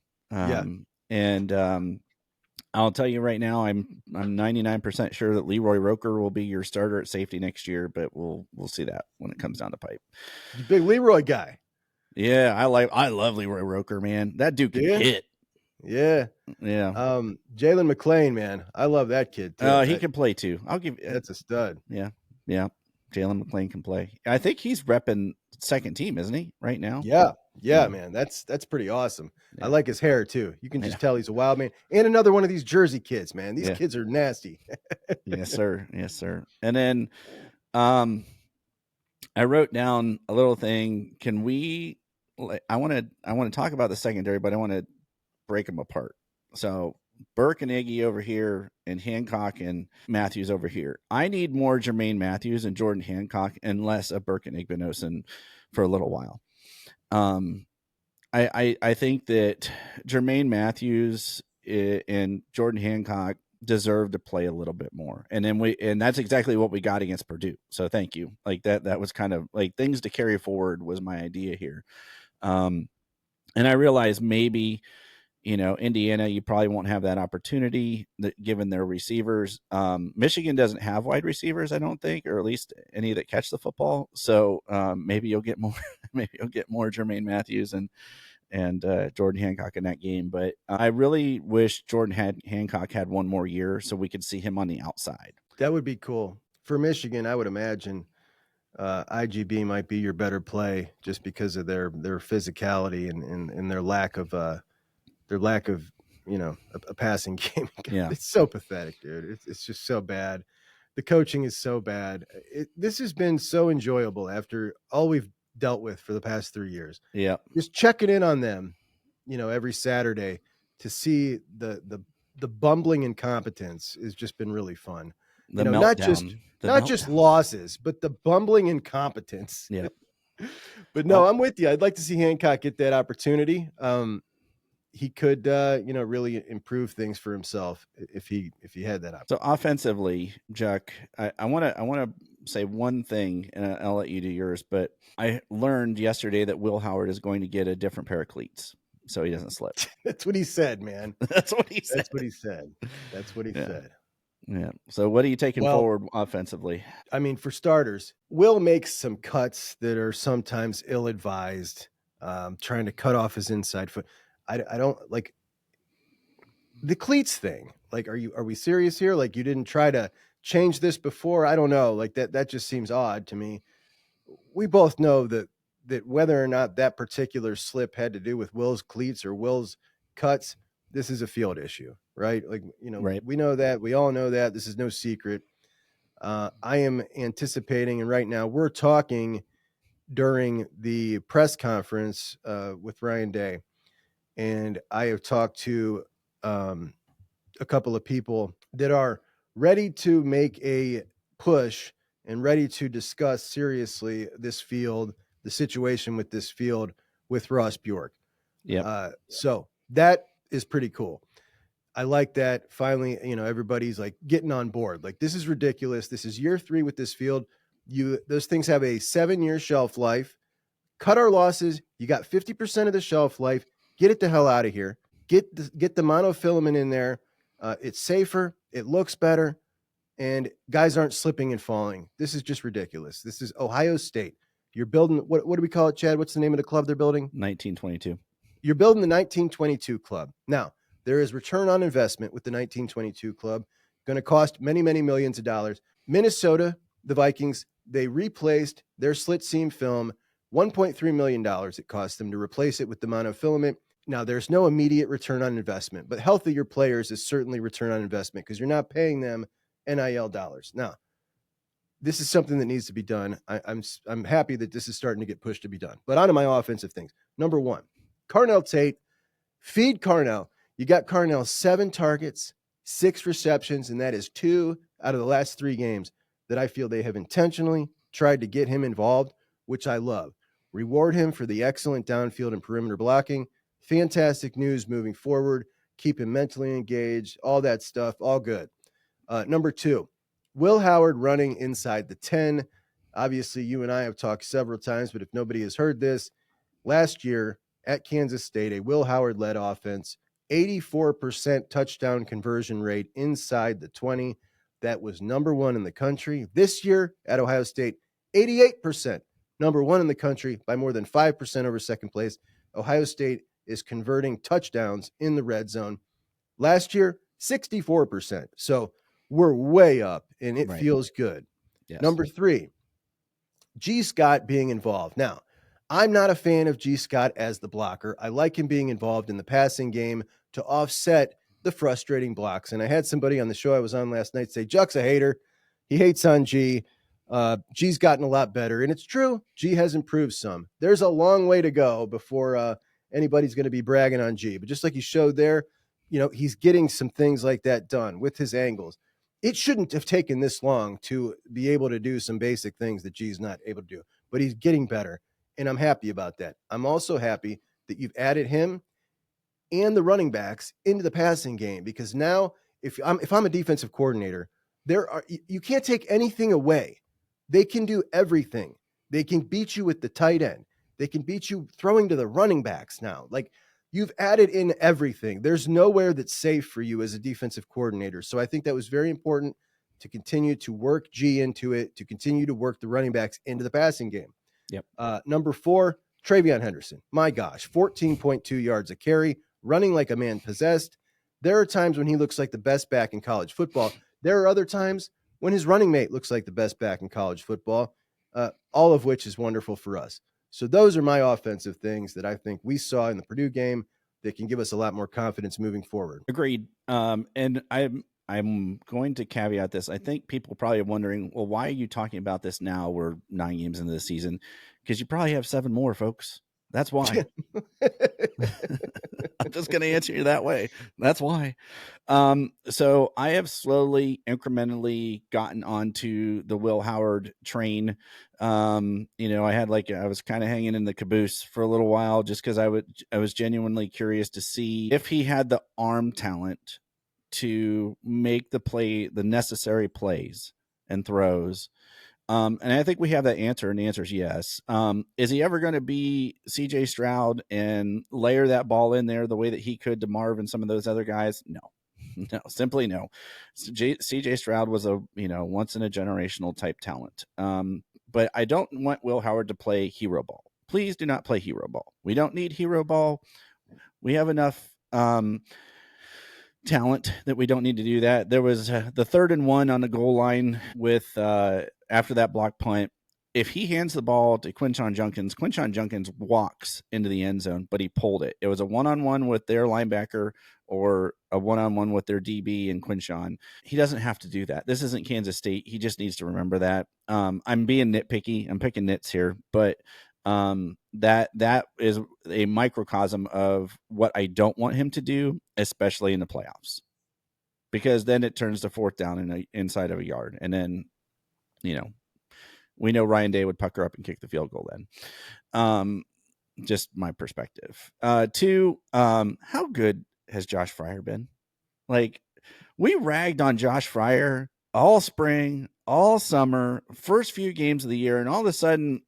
I'll tell you right now, I'm 99% sure that Leroy Roker will be your starter at safety next year, but we'll see that when it comes down the pipe. Big Leroy guy. Yeah, I love Leroy Roker, man. That dude can hit. Yeah. Jalen McClain, man, I love that kid too. He can play too. I'll give you. That's a stud. Yeah. Jalen McClain can play. I think he's repping second team, isn't he, right now? Yeah, man. That's pretty awesome. Yeah. I like his hair too. You can just tell he's a wild man. And another one of these Jersey kids, man. These kids are nasty. Yes, sir. And then I wrote down a little thing. Can we? I want to talk about the secondary, but I want to break them apart. So Burke and Iggy over here, and Hancock and Matthews over here. I need more Jermaine Matthews and Jordan Hancock, and less of Burke and Igbinosun for a little while. I think that Jermaine Matthews and Jordan Hancock deserve to play a little bit more. And that's exactly what we got against Purdue. So thank you. Like that was kind of like things to carry forward was my idea here. And I realize maybe, Indiana, you probably won't have that opportunity given their receivers. Michigan doesn't have wide receivers, I don't think, or at least any that catch the football. So maybe you'll get more, Jermaine Matthews and Jordan Hancock in that game. But I really wish Jordan Hancock had one more year so we could see him on the outside. That would be cool. For Michigan, I would imagine IGB might be your better play just because of their physicality and their lack of a passing game. Yeah. It's so pathetic, dude. It's just so bad. The coaching is so bad. This has been so enjoyable after all we've dealt with for the past 3 years. Yeah. Just checking in on them, every Saturday to see the bumbling incompetence has just been really fun. Not just losses, but the bumbling incompetence. Yeah. But no, I'm with you. I'd like to see Hancock get that opportunity. He could, really improve things for himself if he had that opportunity. So offensively, Juck, I want to say one thing, and I'll let you do yours. But I learned yesterday that Will Howard is going to get a different pair of cleats. so he doesn't slip. That's what he said, man. That's what he said. That's what he said. That's what he said. Yeah. So what are you taking Well, forward offensively? I mean, for starters, Will makes some cuts that are sometimes ill-advised, trying to cut off his inside foot. I don't like the cleats thing. Like, are we serious here? Like, you didn't try to change this before? I don't know. Like that just seems odd to me. We both know that whether or not that particular slip had to do with Will's cleats or Will's cuts, this is a field issue, right? Like, Right. we know that. We all know that. This is no secret. I am anticipating, and right now we're talking during the press conference with Ryan Day, and I have talked to a couple of people that are ready to make a push and ready to discuss seriously this field, the situation with this field with Ross Bjork. Yep. So that is pretty cool. I like that. Finally, everybody's like getting on board. Like, this is ridiculous. This is year 3 with this field. Those things have a 7-year shelf life. Cut our losses. You got 50% of the shelf life. Get it the hell out of here. Get the monofilament in there. It's safer. It looks better. And guys aren't slipping and falling. This is just ridiculous. This is Ohio State. You're building, what do we call it, Chad? What's the name of the club they're building? 1922. You're building the 1922 club. Now, there is return on investment with the 1922 club. Going to cost many, many millions of dollars. Minnesota, the Vikings, they replaced their slit seam film. $1.3 million it cost them to replace it with the monofilament. Now, there's no immediate return on investment, but healthier players is certainly return on investment because you're not paying them NIL dollars. Now, this is something that needs to be done. I'm happy that this is starting to get pushed to be done. But on to my offensive things. Number 1, Carnell Tate. Feed Carnell. You got Carnell 7 targets, 6 receptions, and that is 2 out of the last 3 games that I feel they have intentionally tried to get him involved, which I love. Reward him for the excellent downfield and perimeter blocking. Fantastic news moving forward. Keep him mentally engaged, all that stuff, all good. Number 2, Will Howard running inside the 10. Obviously, you and I have talked several times, but if nobody has heard this, last year at Kansas State, a Will Howard-led offense, 84% touchdown conversion rate inside the 20. That was number 1 in the country. This year at Ohio State, 88%, number 1 in the country by more than 5% over second place. Ohio State is converting touchdowns in the red zone. Last year, 64%. So we're way up, and it feels good. Yes. Number 3, G. Scott being involved. Now, I'm not a fan of G. Scott as the blocker. I like him being involved in the passing game to offset the frustrating blocks. And I had somebody on the show I was on last night say, Juck's a hater. He hates on G. G's gotten a lot better. And it's true. G has improved some. There's a long way to go before anybody's going to be bragging on G. But just like you showed there, he's getting some things like that done with his angles. It shouldn't have taken this long to be able to do some basic things that G's not able to do. But he's getting better. And I'm happy about that. I'm also happy that you've added him and the running backs into the passing game, because now if I'm a defensive coordinator, you can't take anything away. They can do everything. They can beat you with the tight end. They can beat you throwing to the running backs now. Like, you've added in everything. There's nowhere that's safe for you as a defensive coordinator. So I think that was very important to continue to work G into it, to continue to work the running backs into the passing game. Yep. Number 4, Travion Henderson. My gosh, 14.2 yards a carry, running like a man possessed. There are times when he looks like the best back in college football. There are other times when his running mate looks like the best back in college football, all of which is wonderful for us. So those are my offensive things that I think we saw in the Purdue game that can give us a lot more confidence moving forward. Agreed. And I'm going to caveat this. I think people probably are wondering, well, why are you talking about this now? We're 9 games into the season, because you probably have 7 more, folks. That's why. I'm just going to answer you that way. That's why. So I have slowly, incrementally gotten onto the Will Howard train. I was kind of hanging in the caboose for a little while just because I was genuinely curious to see if he had the arm talent to make the necessary plays and throws And I think we have that answer, and the answer is yes. Is he ever going to be CJ Stroud and layer that ball in there the way that he could to Marv and some of those other guys? No. No, simply no. CJ Stroud was a once in a generational type talent. But I don't want Will Howard to play hero ball. Please do not play hero ball. We don't need hero ball. We have enough talent that we don't need to do that. There was the 3rd and 1 on the goal line with after that block punt. If he hands the ball to Quinshon Junkins walks into the end zone, but he pulled it. It was a one-on-one with their linebacker or a one-on-one with their DB and Quinshon. He doesn't have to do that. This isn't Kansas State. He just needs to remember that. I'm being nitpicky. I'm picking nits here, but that is a microcosm of what I don't want him to do, especially in the playoffs, because then it turns to 4th down inside of a yard. And then, we know Ryan Day would pucker up and kick the field goal then. Just my perspective. 2, how good has Josh Fryer been? Like, we ragged on Josh Fryer all spring, all summer, first few games of the year, and all of a sudden,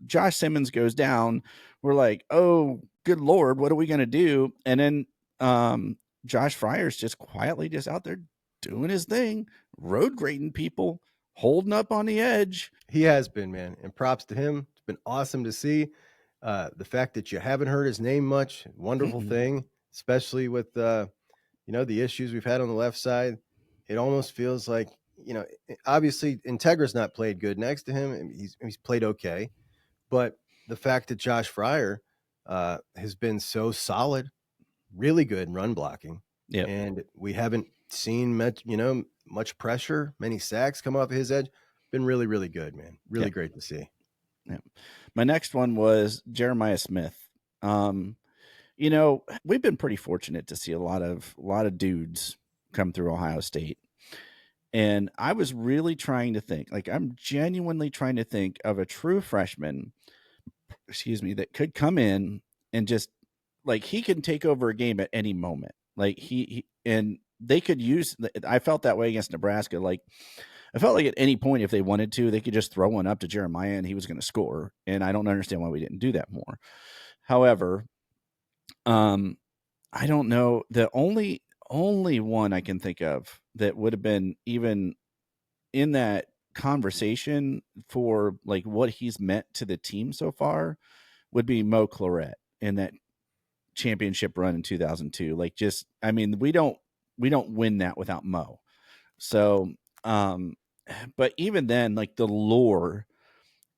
Josh Simmons goes down. We're like, oh, good Lord, what are we going to do? And then Josh Fryer's just quietly just out there doing his thing, road grading people, holding up on the edge. He has been, man, and props to him. It's been awesome to see. The fact that you haven't heard his name much, wonderful thing, especially with the issues we've had on the left side. It almost feels like, obviously Integra's not played good next to him. He's played okay, but the fact that Josh Fryer has been so solid, really good in run blocking, and we haven't seen much pressure, many sacks come off of his edge. Been really, really good, man. Really great to see. Yeah. My next one was Jeremiah Smith. We've been pretty fortunate to see a lot of dudes come through Ohio State. And I was really trying to think, I'm genuinely trying to think of a true freshman, that could come in and just he can take over a game at any moment. And they could use, I felt that way against Nebraska. I felt like at any point, if they wanted to, they could just throw one up to Jeremiah and he was going to score. And I don't understand why we didn't do that more. However, I don't know. The only one I can think of that would have been even in that conversation for what he's meant to the team so far would be Mo Claret in that championship run in 2002. We don't win that without Mo. So, but even then, the lore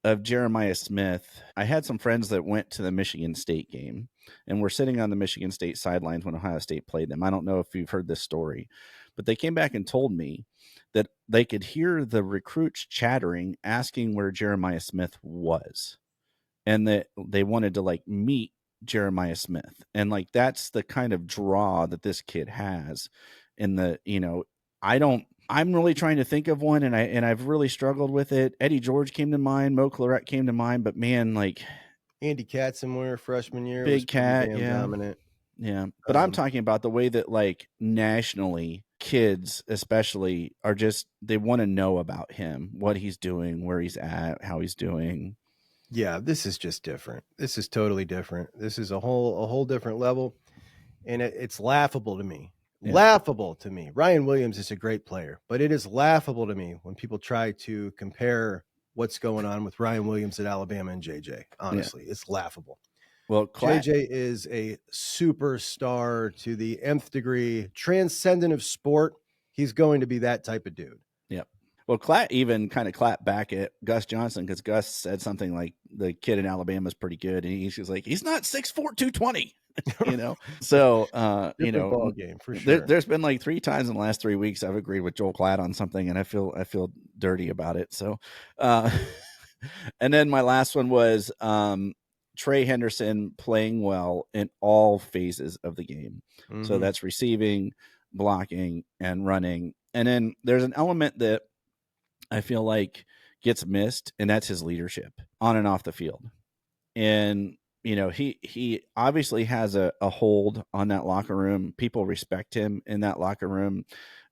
of Jeremiah Smith, I had some friends that went to the Michigan State game and were sitting on the Michigan State sidelines when Ohio State played them. I don't know if you've heard this story, but they came back and told me that they could hear the recruits chattering, asking where Jeremiah Smith was, and that they wanted to meet Jeremiah Smith. And that's the kind of draw that this kid has. In the, I'm really trying to think of one, and I've really struggled with it. Eddie George came to mind, Mo Claret came to mind, but man, Andy Katzenmoyer freshman year, Big Cat, dominant. Yeah, but I'm talking about the way that nationally, kids especially are just, they want to know about him, what he's doing, where he's at, how he's doing. Yeah, this is just different. This is totally different. This is a whole different level, and it's laughable to me. Yeah. Laughable to me. Ryan Williams is a great player, but it is laughable to me when people try to compare what's going on with Ryan Williams at Alabama and JJ. Honestly, it's laughable. Well, JJ is a superstar to the nth degree, transcendent of sport. He's going to be that type of dude. Yep. Well, Klatt even kind of clapped back at Gus Johnson because Gus said something like the kid in Alabama is pretty good. And he's like, he's not 6'4", 220. So ball game for sure. There's been 3 times in the last 3 weeks I've agreed with Joel Klatt on something, and I feel dirty about it. So, and then my last one was Trey Henderson playing well in all phases of the game. Mm-hmm. So that's receiving, blocking, and running. And then there's an element that I feel like gets missed, and that's his leadership on and off the field. And he obviously has a hold on that locker room. People respect him in that locker room.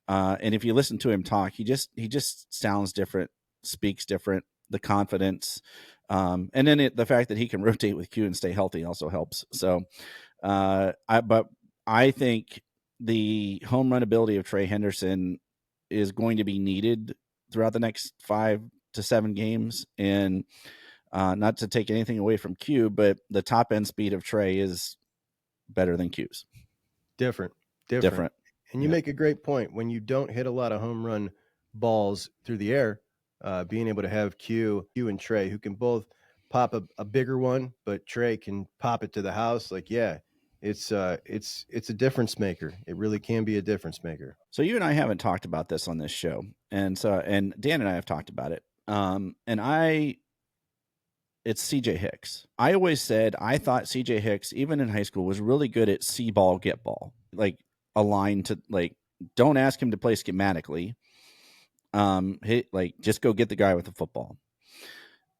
And if you listen to him talk, he just sounds different speaks different. The confidence, and then the fact that he can rotate with Q and stay healthy also helps. So, but I think the home run ability of Trey Henderson is going to be needed throughout the next 5 to 7 games, and not to take anything away from Q, but the top end speed of Trey is better than Q's. Different. And you make a great point. When you don't hit a lot of home run balls through the air, being able to have Q and Trey, who can both pop a bigger one, but Trey can pop it to the house. Like, yeah, it's a difference maker. It really can be a difference maker. So you and I haven't talked about this on this show, and Dan and I have talked about it. It's CJ Hicks. I always said I thought CJ Hicks, even in high school, was really good at see ball, get ball, like aligned to, like, don't ask him to play schematically. Just go get the guy with the football.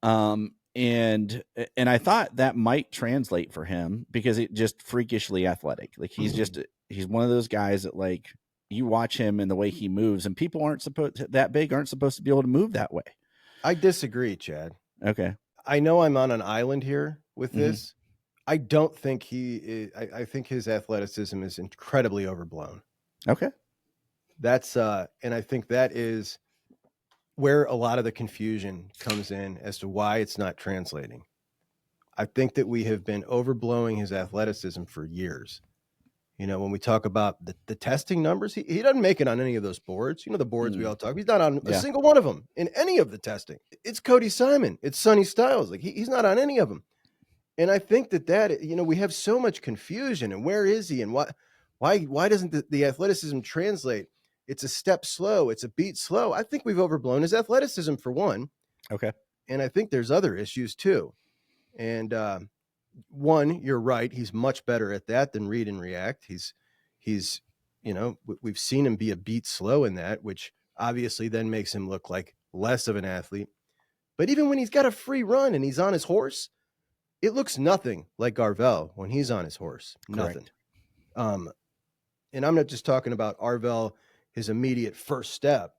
And I thought that might translate for him because it just freakishly athletic. Like he's one of those guys that, like, you watch him and the way he moves, and people aren't supposed to be able to move that way. I disagree, Chad. Okay. I know I'm on an island here with this. Mm-hmm. I don't think he is. I think his athleticism is incredibly overblown. Okay. That's and I think that is where a lot of the confusion comes in as to why it's not translating. I think that we have been overblowing his athleticism for years. You know, when we talk about the testing numbers, he doesn't make it on any of those boards. You know, the boards we all talk. He's not on a single one of them in any of the testing. It's Cody Simon. It's Sonny Styles. Like he's not on any of them. And I think that you know, we have so much confusion. And where is he? And why doesn't the athleticism translate? It's a step slow. It's a beat slow. I think we've overblown his athleticism for one. Okay. And I think there's other issues too. And one, you're right. He's much better at that than read and react. He's, you know, we've seen him be a beat slow in that, which obviously then makes him look like less of an athlete. But even when he's got a free run and he's on his horse, it looks nothing like Arvell when he's on his horse. Nothing. And I'm not just talking about Arvell, his immediate first step.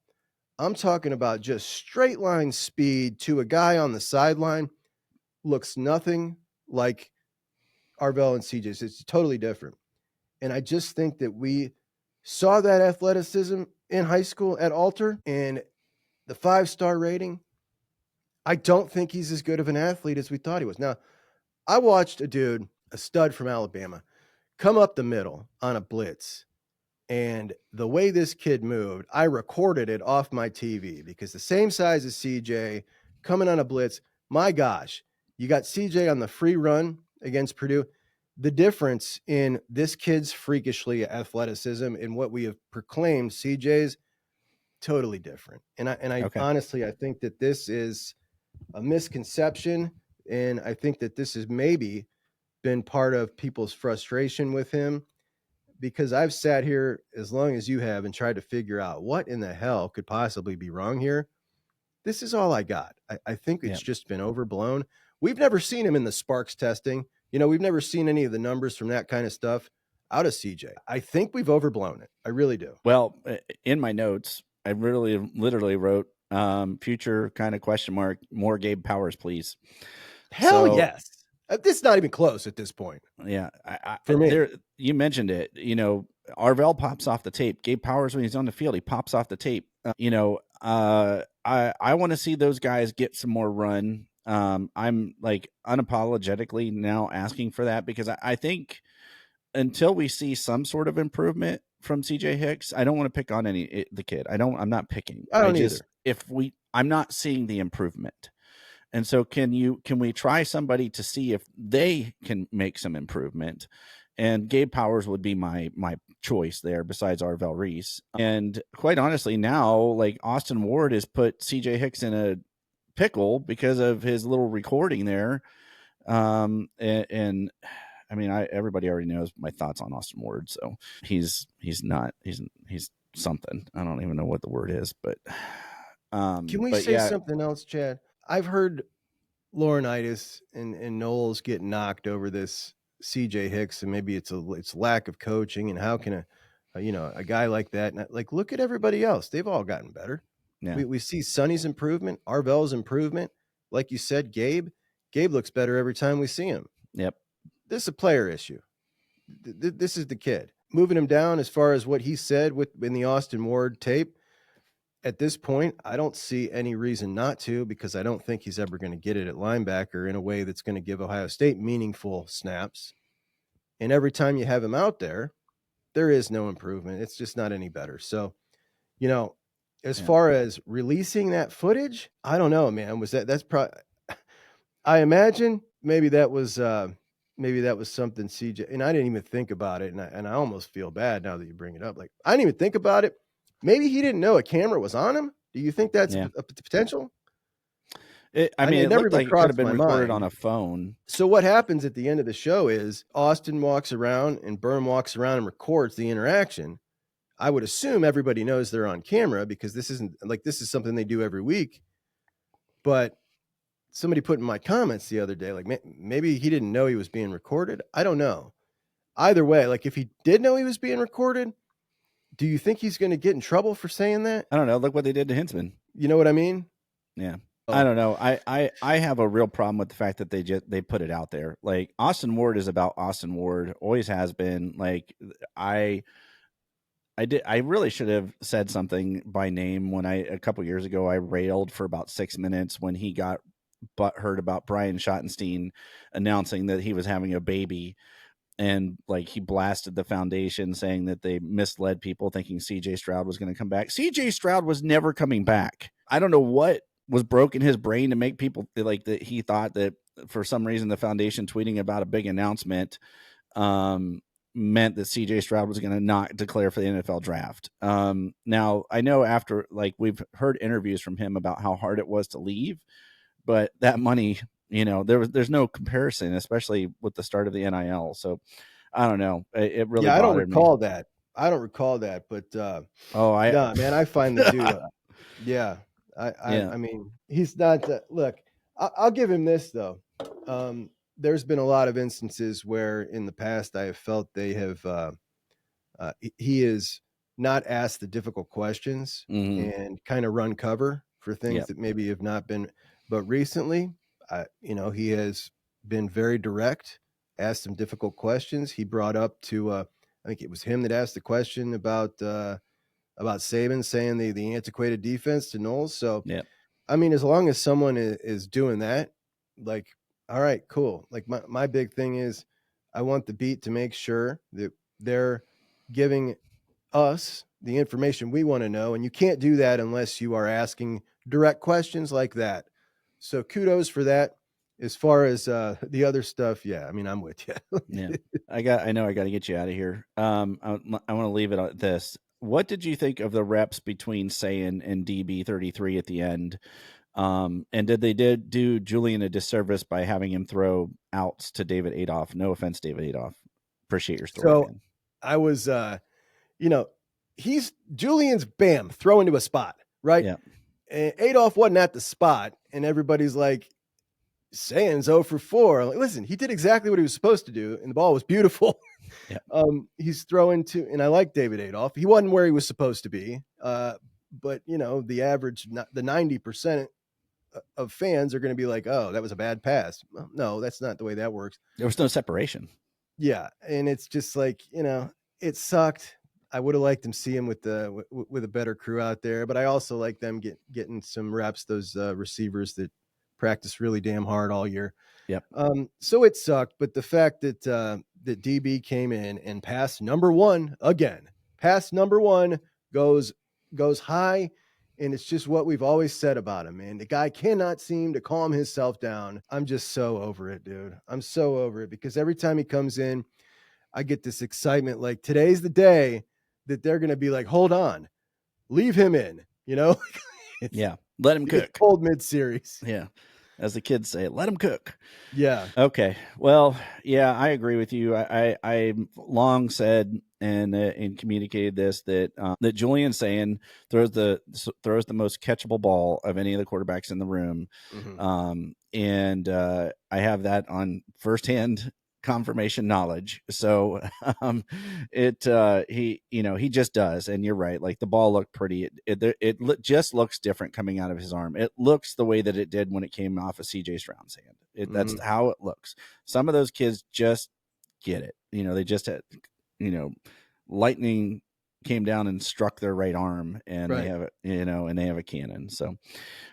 I'm talking about just straight line speed to a guy on the sideline. Looks nothing like Arvell and CJ's. It's totally different. And I just think that we saw that athleticism in high school at Alter, and the 5-star rating, I don't think he's as good of an athlete as we thought he was. Now, I watched a stud from Alabama, come up the middle on a blitz. And the way this kid moved, I recorded it off my TV because the same size as CJ coming on a blitz, my gosh, you got CJ on the free run against Purdue. The difference in this kid's freakishly athleticism and what we have proclaimed CJ's totally different. And I honestly, I think that this is a misconception. And I think that this has maybe been part of people's frustration with him, because I've sat here as long as you have and tried to figure out what in the hell could possibly be wrong here. This is all I got. I think it's just been overblown. We've never seen him in the Sparks testing. You know, we've never seen any of the numbers from that kind of stuff out of CJ. I think we've overblown it. I really do. Well, in my notes, I really literally wrote future kind of question mark, more Gabe Powers, please. Hell yes. This is not even close at this point. Yeah. For me, you mentioned it, you know, Arvell pops off the tape. Gabe Powers, when he's on the field, he pops off the tape. I want to see those guys get some more run. I'm like unapologetically now asking for that because I think until we see some sort of improvement from CJ Hicks, I don't want to pick on the kid. I'm not picking. I don't either. I'm not seeing the improvement. And so can we try somebody to see if they can make some improvement? And Gabe Powers would be my choice there besides Arvell Reese. And quite honestly, now, like, Austin Ward has put CJ Hicks in a pickle because of his little recording there. And I mean, everybody already knows my thoughts on Austin Ward. So he's something. I don't even know what the word is, but can we say something else, Chad? I've heard Laurinaitis and Knowles get knocked over this CJ Hicks, and maybe it's lack of coaching, and how can a guy like that, like, look at everybody else. They've all gotten better. Yeah. We see Sonny's improvement, Arvell's improvement. Like you said, Gabe looks better every time we see him. Yep. This is a player issue. This is the kid. Moving him down as far as what he said in the Austin Ward tape, at this point, I don't see any reason not to, because I don't think he's ever going to get it at linebacker in a way that's going to give Ohio State meaningful snaps. And every time you have him out there, there is no improvement. It's just not any better. So, as far as releasing that footage, I don't know, man. That's probably, I imagine maybe that was something CJ, and I didn't even think about it. And I almost feel bad now that you bring it up. Like, I didn't even think about it. Maybe he didn't know a camera was on him. Do you think that's a potential? It never looked even like it could have crossed been my recorded mind. on a phone. So what happens at the end of the show is Austin walks around and Byrne walks around and records the interaction. I would assume everybody knows they're on camera, because this is something they do every week. But somebody put in my comments the other day, like, maybe he didn't know he was being recorded. I don't know. Either way, like, if he did know he was being recorded, do you think he's going to get in trouble for saying that? I don't know. Look what they did to Hintzman. You know what I mean? Yeah. I don't know. I have a real problem with the fact that they put it out there. Like, Austin Ward is about Austin Ward, always has been. Like, I really should have said something by name when a couple years ago I railed for about 6 minutes when he got butthurt about Brian Schottenstein announcing that he was having a baby, and like he blasted the foundation saying that they misled people thinking CJ Stroud was going to come back. CJ Stroud was never coming back. I don't know what was broke in his brain to make people feel like that he thought that for some reason the foundation tweeting about a big announcement meant that CJ Stroud was going to not declare for the NFL draft. Now I know after, like, we've heard interviews from him about how hard it was to leave, but that money, there's no comparison, especially with the start of the NIL. So I don't know. It really I don't bothered recall me. that. I don't recall that, but man, I find the dude. I mean, he's not. Look, I'll give him this though. There's been a lot of instances where in the past I have felt they have. He is not asked the difficult questions and kind of run cover for things that maybe have not been. But recently, he has been very direct, asked some difficult questions. He brought up to, I think it was him that asked the question about Saban saying the antiquated defense to Knowles. So, I mean, as long as someone is doing that, like, all right, cool. Like, my big thing is I want the beat to make sure that they're giving us the information we want to know. And you can't do that unless you are asking direct questions like that. So kudos for that. As far as the other stuff, I mean, I'm with you. I know I got to get you out of here. I want to leave it at this. What did you think of the reps between Sayin and DB33 at the end? And did they do Julian a disservice by having him throw outs to David Adolph? No offense, David Adolph. Appreciate your story. So man. I was, Julian's throw into a spot, right? Yeah. And Adolph wasn't at the spot, and everybody's like, Sayin's 0 for 4. I'm like, listen, he did exactly what he was supposed to do, and the ball was beautiful. Yeah. He's throwing to, and I like David Adolph. He wasn't where he was supposed to be, but the average, the 90% of fans are going to be like, oh, that was a bad pass. Well, no, that's not the way that works. There was no separation. Yeah, and it's just like, it sucked. I would have liked him see him with a better crew out there, but I also like them getting some reps. Those receivers that practice really damn hard all year. Yep. So it sucked, but the fact that that DB came in and pass number one again, goes high, and it's just what we've always said about him, man. The guy cannot seem to calm himself down. I'm just so over it, dude. I'm so over it, because every time he comes in, I get this excitement. Like, today's the day that they're going to be like, hold on, leave him in, let him cook. Cold mid-series. Yeah. As the kids say, let him cook. Yeah. Okay. Well, I agree with you. I long said and communicated this, that Julian Sayin throws the most catchable ball of any of the quarterbacks in the room. And I have that on firsthand confirmation knowledge. So he just does. And you're right. Like the ball looked pretty. Just looks different coming out of his arm. It looks the way that it did when it came off of CJ Stroud's hand. That's how it looks. Some of those kids just get it. They just had, lightning came down and struck their right arm, and Right. they have it, and they have a cannon. So,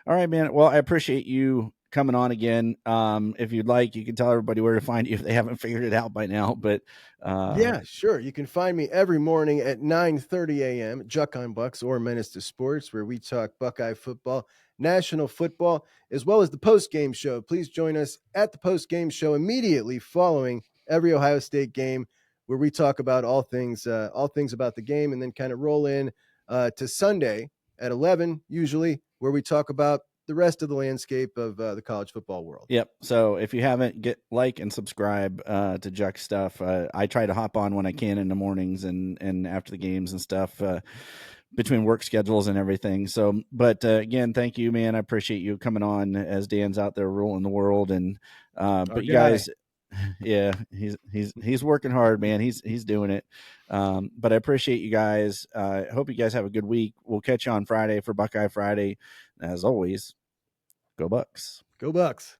all right, man. Well, I appreciate you coming on again. If you'd like, you can tell everybody where to find you if they haven't figured it out by now. But yeah, sure. You can find me every morning at 9:30 a.m. Juck on Bucks or Menace to Sports, where we talk Buckeye football, national football, as well as the post-game show. Please join us at the post-game show immediately following every Ohio State game, where we talk about all things about the game, and then kind of roll in to Sunday at 11, usually, where we talk about the rest of the landscape of the college football world. Yep. So if you haven't, like and subscribe to Juck stuff. I try to hop on when I can in the mornings and after the games and stuff, between work schedules and everything. So, but again, thank you, man. I appreciate you coming on as Dan's out there ruling the world. And but you guys, yeah, he's working hard, man. He's doing it. But I appreciate you guys. I hope you guys have a good week. We'll catch you on Friday for Buckeye Friday. As always, go Bucks. Go Bucks.